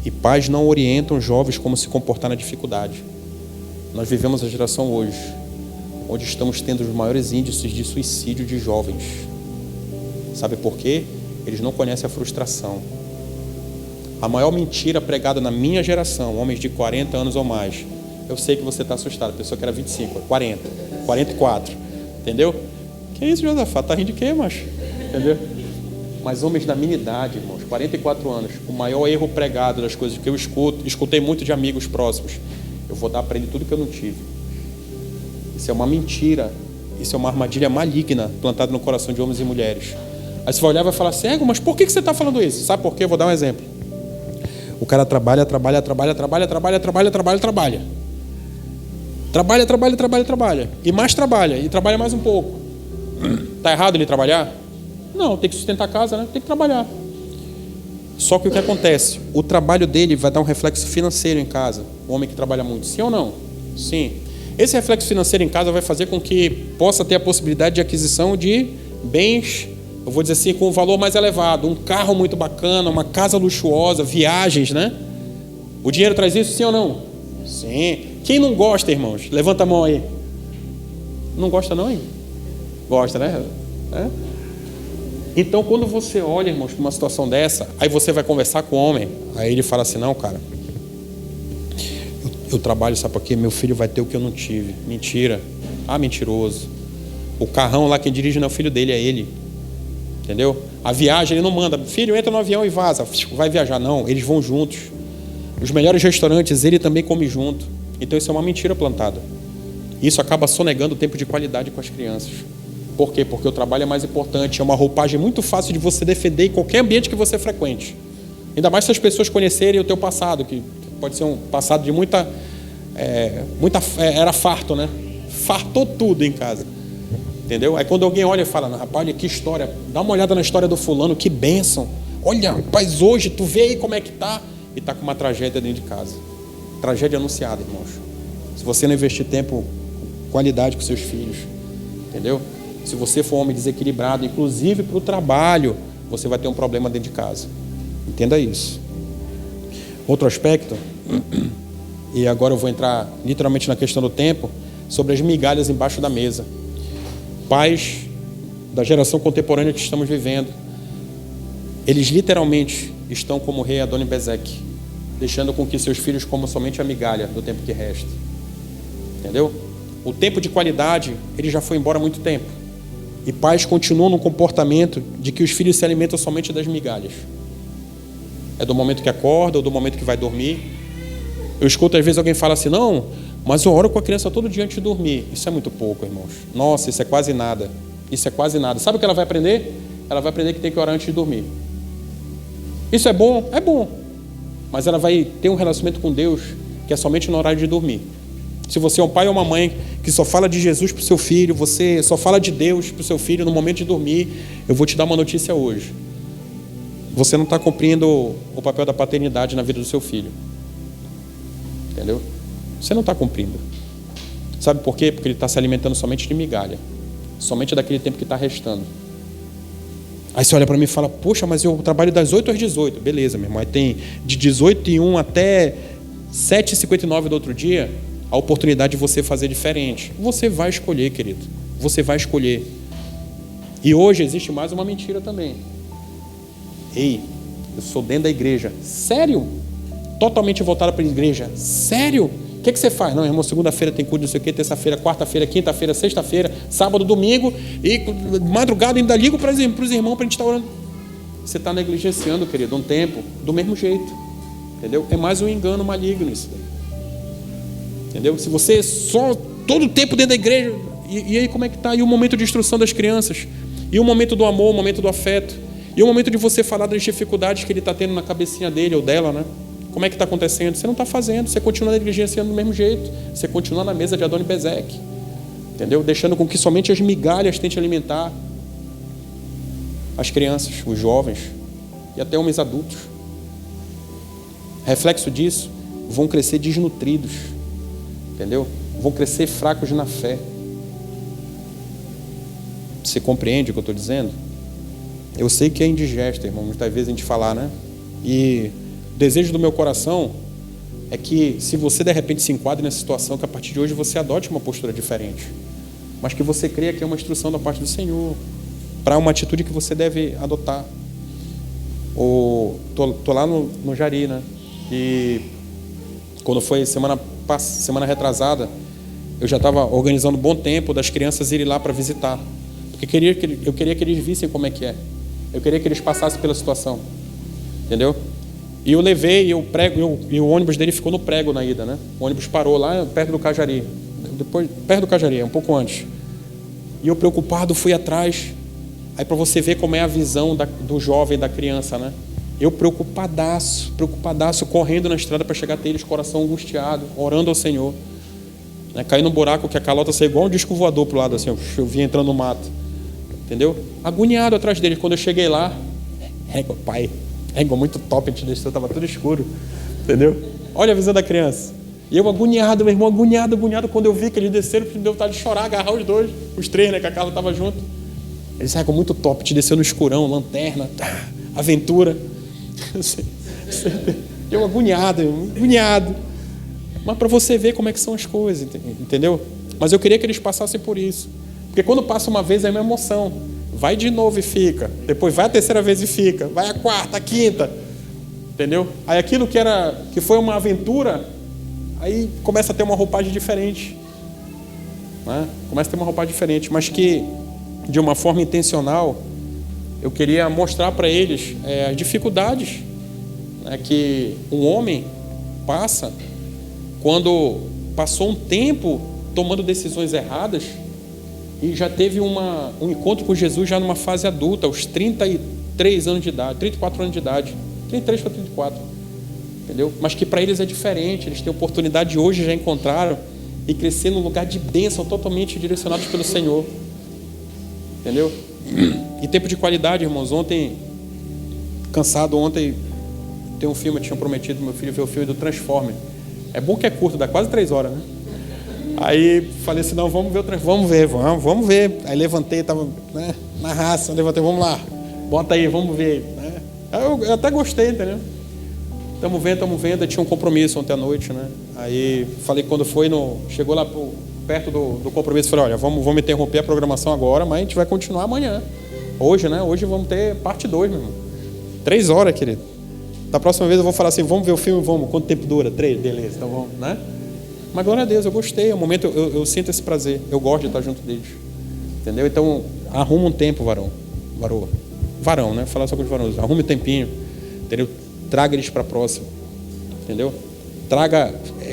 e pais não orientam jovens como se comportar na dificuldade. Nós vivemos a geração hoje onde estamos tendo os maiores índices de suicídio de jovens. Sabe por quê? Eles não conhecem a frustração. A maior mentira pregada na minha geração, homens de 40 anos ou mais, eu sei que você está assustado, a pessoa que era 25, 40, 44, entendeu? Que isso, Josafá? Tá rindo de quê, macho? Entendeu? Mas homens da minha idade, irmãos, 44 anos, o maior erro pregado das coisas que eu escutei muito de amigos próximos, eu vou dar para ele tudo que eu não tive. Isso é uma mentira, isso é uma armadilha maligna plantada no coração de homens e mulheres. Aí você vai olhar e vai falar assim, mas por que você está falando isso? Sabe por quê? Eu vou dar um exemplo. O cara trabalha. E mais trabalha, e trabalha mais um pouco. Está errado ele trabalhar? Não, tem que sustentar a casa, né? Tem que trabalhar. Só que o que acontece? O trabalho dele vai dar um reflexo financeiro em casa. O homem que trabalha muito, sim ou não? Sim. Esse reflexo financeiro em casa vai fazer com que possa ter a possibilidade de aquisição de bens, eu vou dizer assim, com um valor mais elevado. Um carro muito bacana, uma casa luxuosa, viagens, né? O dinheiro traz isso, sim ou não? Sim. Quem não gosta, irmãos? Levanta a mão aí. Não gosta não, hein? Gosta, né? Então, quando você olha, irmãos, para uma situação dessa, aí você vai conversar com o homem, aí ele fala assim, não, cara, eu trabalho, sabe por quê? Meu filho vai ter o que eu não tive. Mentira. Mentiroso. O carrão lá, quem dirige não é o filho dele, é ele. Entendeu? A viagem, ele não manda, filho, entra no avião e vaza, vai viajar. Não, eles vão juntos. Os melhores restaurantes, ele também come junto. Então isso é uma mentira plantada. Isso acaba sonegando o tempo de qualidade com as crianças. Por quê? Porque o trabalho é mais importante. É uma roupagem muito fácil de você defender em qualquer ambiente que você frequente. Ainda mais se as pessoas conhecerem o teu passado, que pode ser um passado de era farto, né? Fartou tudo em casa. Entendeu? Aí quando alguém olha e fala, rapaz, olha que história, dá uma olhada na história do fulano, que bênção. Olha, rapaz, hoje tu vê aí como é que tá. E tá com uma tragédia dentro de casa. Tragédia anunciada, irmãos. Se você não investir tempo, qualidade com seus filhos, entendeu? Se você for um homem desequilibrado, inclusive para o trabalho, você vai ter um problema dentro de casa. Entenda isso. Outro aspecto, e agora eu vou entrar literalmente na questão do tempo, sobre as migalhas embaixo da mesa. Pais da geração contemporânea que estamos vivendo, eles literalmente estão como o rei Adoni-Bezeque, deixando com que seus filhos comam somente a migalha do tempo que resta. Entendeu? O tempo de qualidade, ele já foi embora há muito tempo. E pais continuam no comportamento de que os filhos se alimentam somente das migalhas. É do momento que acorda ou do momento que vai dormir. Eu escuto às vezes alguém falar assim, não, mas eu oro com a criança todo dia antes de dormir. Isso é muito pouco, irmãos. Nossa, isso é quase nada. Isso é quase nada. Sabe o que ela vai aprender? Ela vai aprender que tem que orar antes de dormir. Isso é bom? É bom. Mas ela vai ter um relacionamento com Deus que é somente no horário de dormir. Se você é um pai ou uma mãe que só fala de Jesus para o seu filho, você só fala de Deus para o seu filho no momento de dormir, eu vou te dar uma notícia hoje. você não está cumprindo o papel da paternidade na vida do seu filho. Entendeu? Você não está cumprindo. Sabe por quê? Porque ele está se alimentando somente de migalha. Somente daquele tempo que está restando. Aí você olha para mim e fala, poxa, mas eu trabalho das 8 às 18. Beleza, meu irmão. Aí tem de 18h01 até 7h59 do outro dia, a oportunidade de você fazer diferente. Você vai escolher, querido. Você vai escolher. E hoje existe mais uma mentira também. Ei, eu sou dentro da igreja. Sério? Totalmente voltado para a igreja. Sério? O que você faz? Não, irmão, segunda-feira tem culto, não sei o quê, terça-feira, quarta-feira, quinta-feira, sexta-feira, sábado, domingo, e madrugada ainda ligo para os irmãos para a gente estar orando. Você está negligenciando, querido, um tempo do mesmo jeito. Entendeu? É mais um engano maligno isso daí. Entendeu? Se você só todo o tempo dentro da igreja, e aí como é que está? E o momento de instrução das crianças? E o momento do amor, o momento do afeto? E o momento de você falar das dificuldades que ele está tendo na cabecinha dele ou dela, né? Como é que está acontecendo? Você não está fazendo, você continua negligenciando do mesmo jeito. Você continua na mesa de Adoni-Bezeque. Entendeu? Deixando com que somente as migalhas tentem alimentar as crianças, os jovens e até homens adultos. Reflexo disso, vão crescer desnutridos. Entendeu? Vão crescer fracos na fé. Você compreende o que eu estou dizendo? Eu sei que é indigesto, irmão, muitas vezes a gente falar, né? E o desejo do meu coração é que, se você de repente se enquadra nessa situação, que a partir de hoje você adote uma postura diferente, mas que você creia que é uma instrução da parte do Senhor para uma atitude que você deve adotar. Tô lá no Jari, né? E quando foi semana retrasada, eu já estava organizando um bom tempo das crianças irem lá para visitar, porque eu queria que eles vissem como é que é. Eu queria que eles passassem pela situação, entendeu? E eu levei, e o ônibus dele ficou no prego na ida, né? O ônibus parou lá perto do Cajari, perto do Cajari, um pouco antes. E eu preocupado fui atrás. Aí para você ver como é a visão do jovem, da criança, né? Eu preocupadaço, correndo na estrada para chegar até eles, coração angustiado, orando ao Senhor. Né? Caí num buraco que a calota saiu igual um disco voador pro lado, assim, eu vim entrando no mato. Entendeu? Agoniado atrás deles. Quando eu cheguei lá, pai, muito top, a gente desceu, estava tudo escuro. Entendeu? Olha a visão da criança. E eu agoniado, meu irmão, agoniado. Quando eu vi que eles desceram, me deu vontade de chorar, agarrar os dois, os três, né, que a Carla estava junto. Eles muito top, te desceu no escurão, lanterna, aventura. Eu agoniado. Mas para você ver como é que são as coisas, entendeu? Mas eu queria que eles passassem por isso. Porque quando passa uma vez é uma emoção. Vai de novo e fica. Depois vai a terceira vez e fica. Vai a quarta, a quinta. Entendeu? Aí aquilo que foi uma aventura, aí começa a ter uma roupagem diferente. Né? Começa a ter uma roupagem diferente. Mas que, de uma forma intencional, eu queria mostrar para eles as dificuldades, né, que um homem passa quando passou um tempo tomando decisões erradas e já teve um encontro com Jesus já numa fase adulta, aos 33 anos de idade, 34 anos de idade, 33 para 34, entendeu? Mas que para eles é diferente, eles têm oportunidade hoje, já encontraram, e crescer num lugar de bênção, totalmente direcionados pelo Senhor, entendeu? E tempo de qualidade, irmãos. Ontem, tem um filme, eu tinha prometido meu filho ver o filme do Transformer. É bom que é curto, dá quase 3 horas, né? Aí falei assim, não, vamos ver o Transformer, vamos ver. Aí levantei, estava, né, na raça, levantei, vamos lá, bota aí, vamos ver. Né? Eu até gostei, entendeu? Estamos vendo, tinha um compromisso ontem à noite, né? Aí falei, quando chegou lá perto do compromisso, falei, olha, vamos interromper a programação agora, mas a gente vai continuar amanhã. Hoje, né? Hoje vamos ter parte 2, meu irmão. 3 horas, querido. Da próxima vez eu vou falar assim, vamos ver o filme, vamos. Quanto tempo dura? 3? Beleza, então vamos, né? Mas glória a Deus, eu gostei. É um momento, eu sinto esse prazer. Eu gosto de estar junto deles. Entendeu? Então, arruma um tempo, varão, né? Falar só com os varões. Arrume um tempinho. Entendeu? Traga eles para a próxima. Entendeu?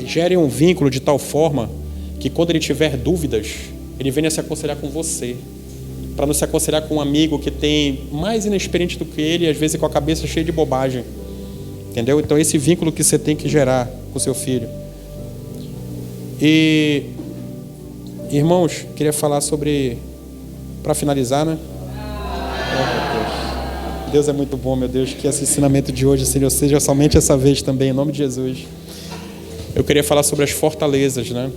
Gere um vínculo de tal forma que quando ele tiver dúvidas, ele venha se aconselhar com você. Para não se aconselhar com um amigo que tem mais inexperiente do que ele, às vezes com a cabeça cheia de bobagem. Entendeu? Então, esse vínculo que você tem que gerar com o seu filho. E, irmãos, queria falar sobre, para finalizar, né? Deus é muito bom, meu Deus. Que esse ensinamento de hoje, Senhor, seja somente essa vez também, em nome de Jesus. Eu queria falar sobre as fortalezas, né?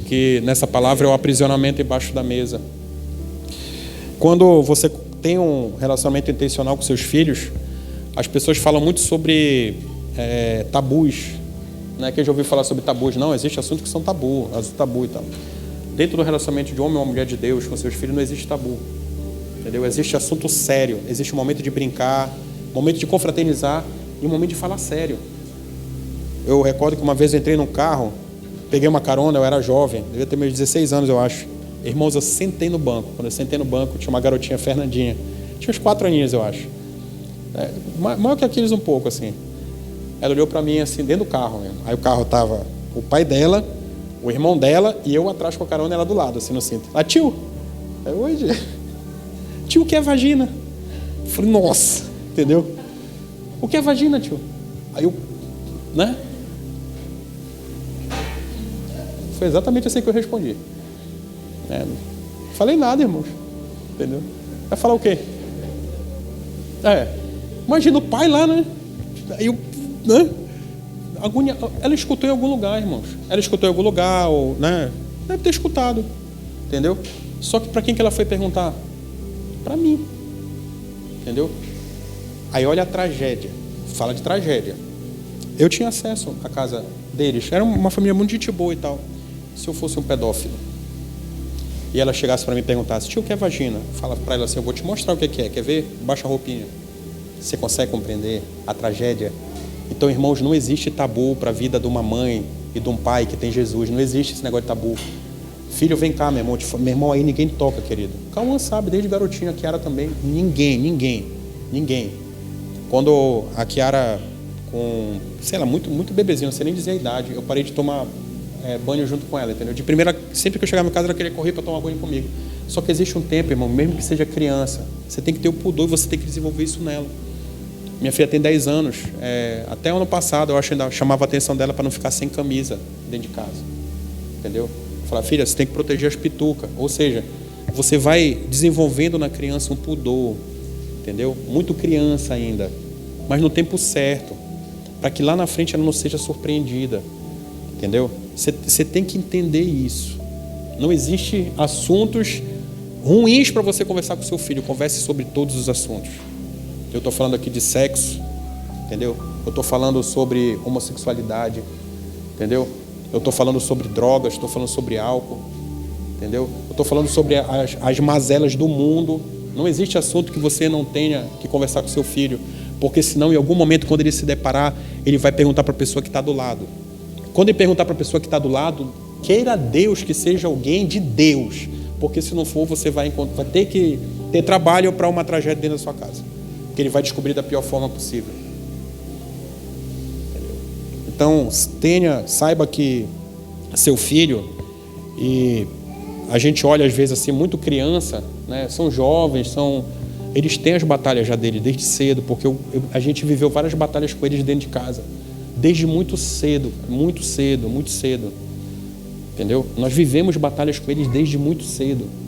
Que nessa palavra é o aprisionamento embaixo da mesa. Quando você tem um relacionamento intencional com seus filhos, as pessoas falam muito sobre tabus, né? Quem já ouviu falar sobre tabus? Não, existe assuntos que são tabu e tal. Dentro do relacionamento de homem ou mulher de Deus com seus filhos não existe tabu, entendeu? Existe assunto sério, existe um momento de brincar, um momento de confraternizar e um momento de falar sério. Eu recordo que uma vez eu entrei num carro, peguei uma carona, eu era jovem, devia ter meus 16 anos, eu acho. Irmãos, eu sentei no banco. Quando eu sentei no banco, tinha uma garotinha, Fernandinha. Tinha uns 4 aninhos, eu acho. Maior que aqueles um pouco, assim. Ela olhou pra mim, assim, dentro do carro mesmo. Aí o carro tava o pai dela, o irmão dela e eu atrás com a carona, ela do lado, assim, no cinto. Ah, tio! É hoje? Tio, o que é vagina? Eu falei, nossa, entendeu? O que é vagina, tio? Aí eu, né? Foi exatamente assim que eu respondi. Não falei nada, irmãos. Entendeu? Vai falar o quê? Imagina o pai lá, né? Aí eu, né? Agonia. Ela escutou em algum lugar, irmãos. Ela escutou em algum lugar, ou, né? Deve ter escutado. Entendeu? Só que para quem que ela foi perguntar? Para mim. Entendeu? Aí olha a tragédia. Fala de tragédia. Eu tinha acesso à casa deles. Era uma família muito gente boa e tal. Se eu fosse um pedófilo e ela chegasse para mim e perguntasse, tio, o que é vagina? Fala para ela assim, eu vou te mostrar o que é. Quer ver? Baixa a roupinha. Você consegue compreender a tragédia? Então, irmãos, não existe tabu para a vida de uma mãe e de um pai que tem Jesus. Não existe esse negócio de tabu. Filho, vem cá, meu irmão. Meu irmão aí ninguém toca, querido. Cauã sabe, desde garotinha, a Kiara também. Ninguém. Quando a Kiara, com, sei lá, muito bebezinho, não sei nem dizer a idade, eu parei de tomar banho junto com ela, entendeu? De primeira, sempre que eu chegava em casa, ela queria correr para tomar banho comigo. Só que existe um tempo, irmão, mesmo que seja criança, você tem que ter o pudor e você tem que desenvolver isso nela. Minha filha tem 10 anos. Até ano passado, eu acho que ainda chamava a atenção dela para não ficar sem camisa dentro de casa. Entendeu? Eu falava, filha, você tem que proteger as pitucas. Ou seja, você vai desenvolvendo na criança um pudor. Entendeu? Muito criança ainda. Mas no tempo certo. Para que lá na frente ela não seja surpreendida. Entendeu? Você tem que entender isso. Não existe assuntos ruins para você conversar com seu filho. Converse sobre todos os assuntos. Eu estou falando aqui de sexo, entendeu? Eu estou falando sobre homossexualidade, entendeu? Eu estou falando sobre drogas, estou falando sobre álcool, entendeu? Eu estou falando sobre as mazelas do mundo. Não existe assunto que você não tenha que conversar com seu filho, porque senão, em algum momento, quando ele se deparar, ele vai perguntar para a pessoa que está do lado. Quando ele perguntar para a pessoa que está do lado, queira Deus que seja alguém de Deus, porque se não for, você vai ter que ter trabalho para uma tragédia dentro da sua casa. Que ele vai descobrir da pior forma possível. Então, saiba que seu filho, e a gente olha às vezes assim, muito criança, né? São jovens, eles têm as batalhas já dele desde cedo, porque a gente viveu várias batalhas com eles dentro de casa, desde muito cedo. Entendeu? Nós vivemos batalhas com eles desde muito cedo.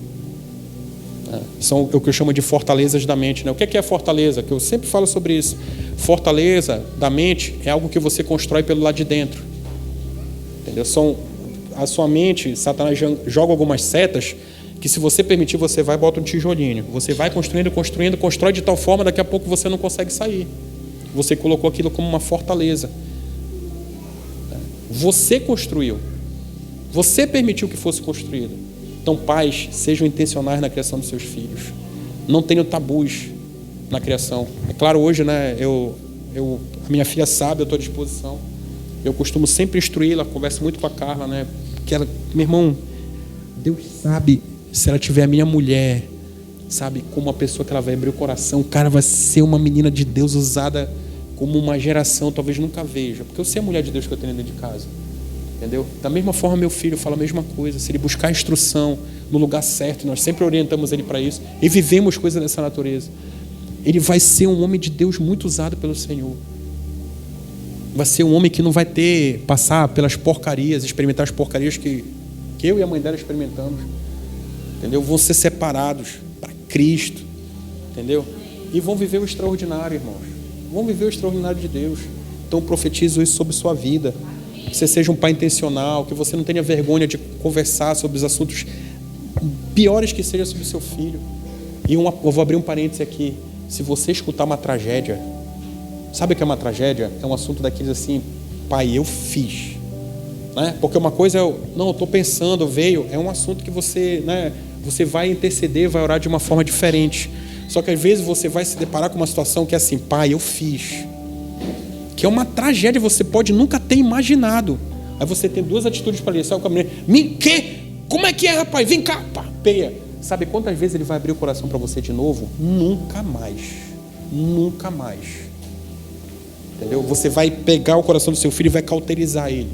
São o que eu chamo de fortalezas da mente, né? O que é fortaleza? Que eu sempre falo sobre isso. Fortaleza da mente é algo que você constrói pelo lado de dentro. Entendeu? A sua mente, Satanás joga algumas setas que, se você permitir, você vai e bota um tijolinho. Você vai construindo, constrói de tal forma, daqui a pouco você não consegue sair. Você colocou aquilo como uma fortaleza. Você construiu. Você permitiu que fosse construído. Então, pais, sejam intencionais na criação dos seus filhos. Não tenham tabus na criação. É claro, hoje, né, a minha filha sabe, eu estou à disposição. Eu costumo sempre instruí-la, converso muito com a Carla, né? Que ela, meu irmão, Deus sabe, se ela tiver a minha mulher, sabe, como uma pessoa que ela vai abrir o coração, o cara vai ser uma menina de Deus usada como uma geração, talvez nunca veja. Porque eu sei a mulher de Deus que eu tenho dentro de casa. Entendeu? Da mesma forma, meu filho fala a mesma coisa. Se ele buscar instrução no lugar certo, nós sempre orientamos ele para isso, e vivemos coisas dessa natureza, ele vai ser um homem de Deus muito usado pelo Senhor. Vai ser um homem que não vai passar pelas porcarias, experimentar as porcarias que eu e a mãe dela experimentamos. Entendeu? Vão ser separados para Cristo. Entendeu? e vão viver o extraordinário, irmãos. Vão viver o extraordinário de Deus. Então profetizo isso sobre sua vida. Que você seja um pai intencional, que você não tenha vergonha de conversar sobre os assuntos piores que sejam sobre o seu filho. E eu vou abrir um parêntese aqui. Se você escutar uma tragédia, sabe o que é uma tragédia? É um assunto daqueles assim, pai, eu fiz. Né? Porque uma coisa é, eu estou pensando, veio, é um assunto que você, né, você vai interceder, vai orar de uma forma diferente. Só que às vezes você vai se deparar com uma situação que é assim, pai, eu fiz. Que é uma tragédia, você pode nunca ter imaginado. Aí você tem duas atitudes para ler. Sabe com a menina? Que? Como é que é, rapaz? Vem cá, pá, peia. Sabe quantas vezes ele vai abrir o coração para você de novo? Nunca mais. Nunca mais. Entendeu? Você vai pegar o coração do seu filho e vai cauterizar ele.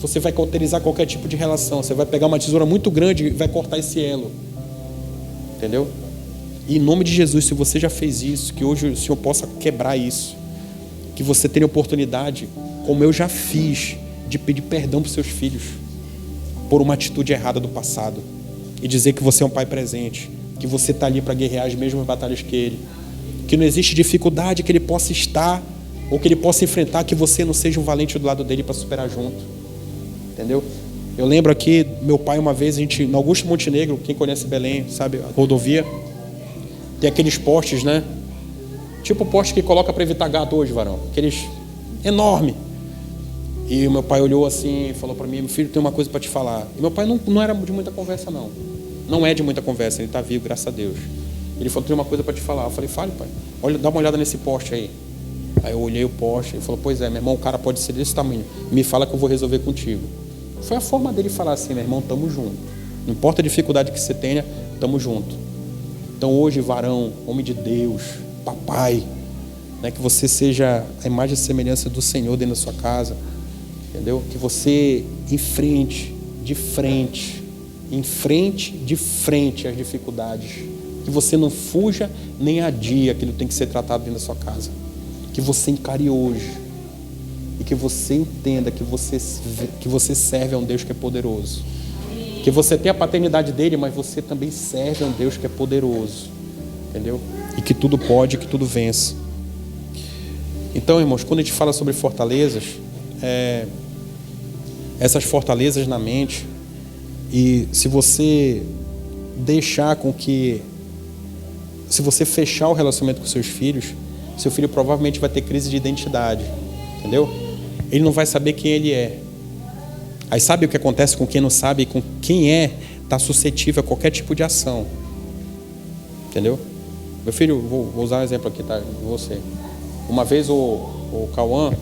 Você vai cauterizar qualquer tipo de relação. Você vai pegar uma tesoura muito grande e vai cortar esse elo. Entendeu? E em nome de Jesus, se você já fez isso, que hoje o Senhor possa quebrar isso. Que você tenha oportunidade, como eu já fiz, de pedir perdão para os seus filhos por uma atitude errada do passado. E dizer que você é um pai presente. Que você está ali para guerrear as mesmas batalhas que ele. Que não existe dificuldade que ele possa estar ou que ele possa enfrentar, que você não seja um valente do lado dele para superar junto. Entendeu? Eu lembro aqui, meu pai uma vez, no Augusto Montenegro, quem conhece Belém, sabe, a rodovia, tem aqueles postes, né? Tipo o poste que coloca para evitar gato hoje, varão. Aqueles enorme. E o meu pai olhou assim e falou para mim, meu filho, tem uma coisa para te falar. E meu pai não era de muita conversa, não. Não é de muita conversa, ele está vivo, graças a Deus. Ele falou, tem uma coisa para te falar. Eu falei, fale, pai. Olha, dá uma olhada nesse poste aí. Aí eu olhei o poste, ele falou, pois é, meu irmão, o cara pode ser desse tamanho. Me fala que eu vou resolver contigo. Foi a forma dele falar assim, meu irmão, tamo junto. Não importa a dificuldade que você tenha, tamo junto. Então hoje, varão, homem de Deus, papai, né, que você seja a imagem e semelhança do Senhor dentro da sua casa, entendeu? Que você enfrente de frente as dificuldades. Que você não fuja nem adie aquilo que tem que ser tratado dentro da sua casa. Que você encare hoje. E que você entenda que você serve a um Deus que é poderoso. Que você tem a paternidade dele, mas você também serve a um Deus que é poderoso. Entendeu? E que tudo pode, que tudo vence. Então, irmãos, quando a gente fala sobre fortalezas, essas fortalezas na mente, e se você deixar com que, se você fechar o relacionamento com seus filhos, seu filho provavelmente vai ter crise de identidade, entendeu? Ele não vai saber quem ele é. Aí sabe o que acontece com quem não sabe? Com quem está suscetível a qualquer tipo de ação, entendeu? Meu filho, vou usar um exemplo aqui, tá? Você. Uma vez o Cauã,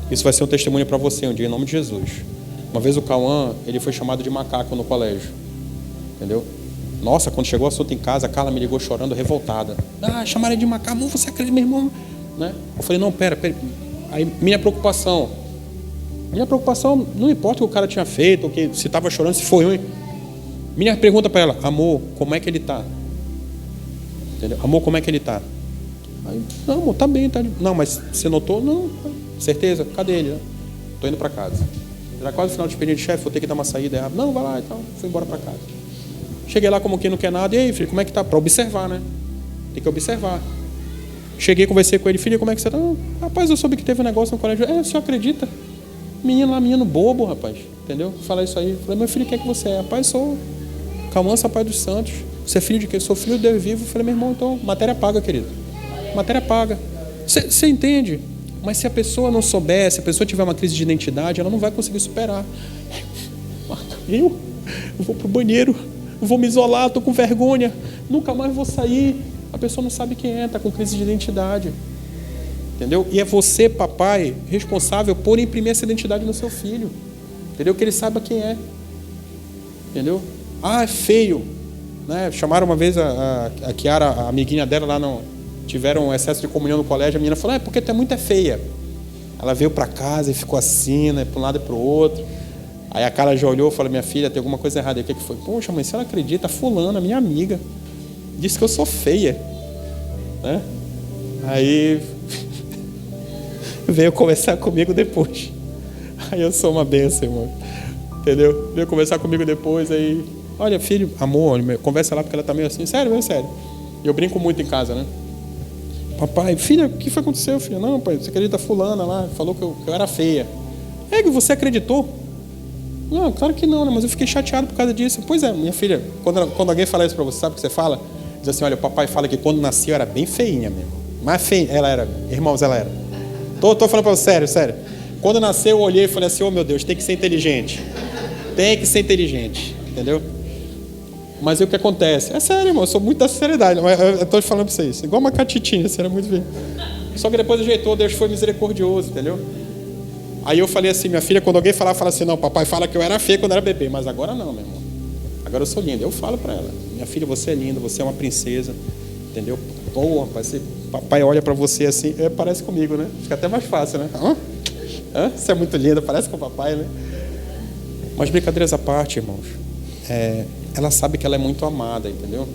isso vai ser um testemunho para você um dia, em nome de Jesus. Uma vez o Cauã, ele foi chamado de macaco no colégio, entendeu? Nossa, quando chegou o assunto em casa, a Carla me ligou chorando, revoltada. Ah, chamaram ele de macaco, você acredita, meu irmão? Né? Eu falei, não, pera. Aí minha preocupação não importa o que o cara tinha feito, ou que se estava chorando, se foi ruim. Minha pergunta para ela, amor, como é que ele está? Entendeu? Amor, como é que ele está? Aí, não, amor, tá bem, tá. Não, mas você notou? Não, certeza, cadê ele? Tô indo para casa. Já quase no final de expediente, chefe, vou ter que dar uma saída. Não, vai lá e tal. Fui embora para casa. Cheguei lá como quem não quer nada. E aí, filho, como é que tá? Para observar, né? Tem que observar. Cheguei, conversei com ele. Filho, como é que você tá? Rapaz, eu soube que teve um negócio no colégio. O senhor acredita? Menino bobo, rapaz. Entendeu? Falar isso aí. Falei, meu filho, quem é que você é? Rapaz, sou Calmança, pai dos santos. Você é filho de quem? Sou filho de Deus vivo. Falei, meu irmão, então, matéria paga, querido. Matéria paga. Você entende? Mas se a pessoa não souber, se a pessoa tiver uma crise de identidade, ela não vai conseguir superar. Eu vou pro banheiro, vou me isolar, estou com vergonha, nunca mais vou sair. A pessoa não sabe quem é, está com crise de identidade. Entendeu? E é você, papai, responsável por imprimir essa identidade no seu filho. Entendeu? Que ele saiba quem é. Entendeu? Ah, é feio. Né? Chamaram uma vez a Kiara, a amiguinha dela lá, tiveram um excesso de comunhão no colégio. A menina falou, porque tu é muito feia. Ela veio para casa e ficou assim, né, para um lado e para o outro. Aí a Carla já olhou e falou, minha filha, tem alguma coisa errada. E o que foi? Poxa, mãe, se ela acredita, fulana, minha amiga, disse que eu sou feia. Né? Aí veio conversar comigo depois. Aí eu sou uma benção, irmão. Entendeu? Veio conversar comigo depois, aí... Olha, filho, amor, conversa lá, porque ela tá meio assim. Sério, sério. E eu brinco muito em casa, né? Papai, filha, o que foi que aconteceu, filha? Não, pai, você acredita, fulana lá, falou que eu era feia. Você acreditou? Não, claro que não, né? Mas eu fiquei chateado por causa disso. Pois é, minha filha, quando alguém fala isso pra você, sabe o que você fala? Diz assim, olha, o papai fala que quando nasci eu era bem feinha mesmo. Mas feia, ela era, irmãos, ela era. Tô falando pra você, sério. Quando nasceu, eu olhei e falei assim, meu Deus, tem que ser inteligente. Tem que ser inteligente, entendeu? Mas o que acontece? É sério, irmão, eu sou muito da seriedade. Eu tô falando pra vocês, igual uma catitinha, você era muito bem. Só que depois ajeitou, Deus foi misericordioso, entendeu? Aí eu falei assim, minha filha, quando alguém fala assim, não, papai fala que eu era feio quando era bebê, mas agora não, meu irmão. Agora eu sou linda. Eu falo pra ela, minha filha, você é linda, você é uma princesa, entendeu? Pô, rapaz, papai olha pra você assim, parece comigo, né? Fica até mais fácil, né? Você é muito linda, parece com o papai, né? Mas brincadeiras à parte, irmãos, ela sabe que ela é muito amada, entendeu?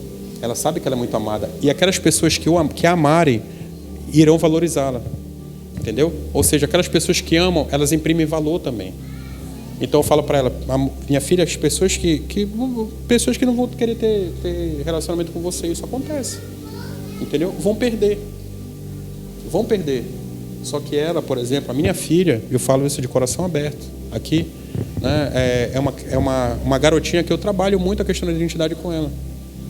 Ela sabe que ela é muito amada. E aquelas pessoas que a amarem irão valorizá-la. Entendeu? Ou seja, aquelas pessoas que amam, elas imprimem valor também. Então eu falo para ela, minha filha, as pessoas pessoas que não vão querer ter relacionamento com você, isso acontece. Entendeu? Vão perder. Só que ela, por exemplo, a minha filha, eu falo isso de coração aberto, aqui, né, é uma garotinha que eu trabalho muito a questão da identidade com ela.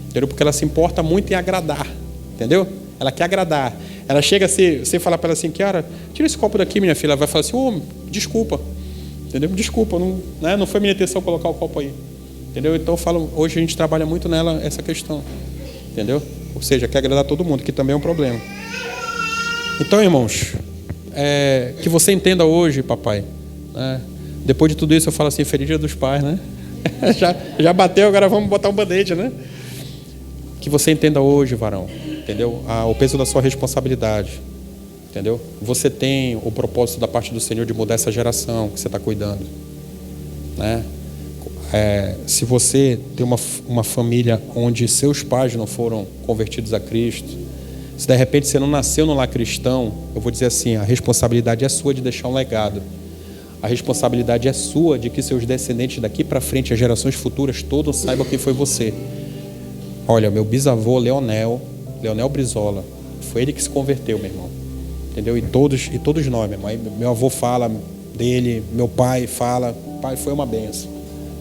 Entendeu? Porque ela se importa muito em agradar. Entendeu? Ela quer agradar. Ela chega assim, você fala para ela assim, Kiara, tira esse copo daqui, minha filha. Ela vai falar assim, desculpa. Entendeu? Desculpa, não foi minha intenção colocar o copo aí. Entendeu? Então eu falo, hoje a gente trabalha muito nela essa questão. Entendeu? Ou seja, quer agradar todo mundo, que também é um problema. Então, irmãos, que você entenda hoje, papai, né? Depois de tudo isso eu falo assim, feliz dia dos pais, né? já bateu, agora vamos botar um band-aid, né? Que você entenda hoje, varão, entendeu? O peso da sua responsabilidade, entendeu? Você tem o propósito da parte do Senhor de mudar essa geração que você está cuidando, né? Se você tem uma família onde seus pais não foram convertidos a Cristo, se de repente você não nasceu no lar cristão, eu vou dizer assim, a responsabilidade é sua de deixar um legado. A responsabilidade é sua de que seus descendentes daqui para frente, as gerações futuras, todos saibam quem foi você. Olha, meu bisavô Leonel Brizola, foi ele que se converteu, meu irmão. Entendeu? E todos nós, meu avô fala dele, meu pai fala, pai, foi uma benção.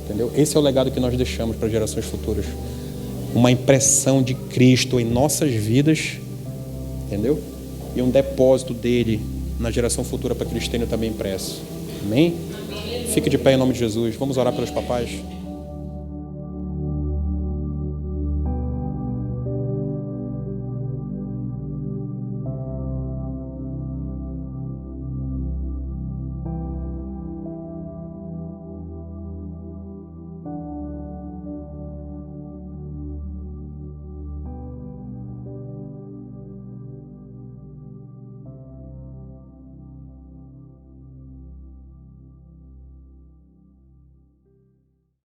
Entendeu? Esse é o legado que nós deixamos para as gerações futuras. Uma impressão de Cristo em nossas vidas, entendeu? E um depósito dele na geração futura para que eles tenham também impresso. Amém? Fique de pé em nome de Jesus. Vamos orar pelos papais.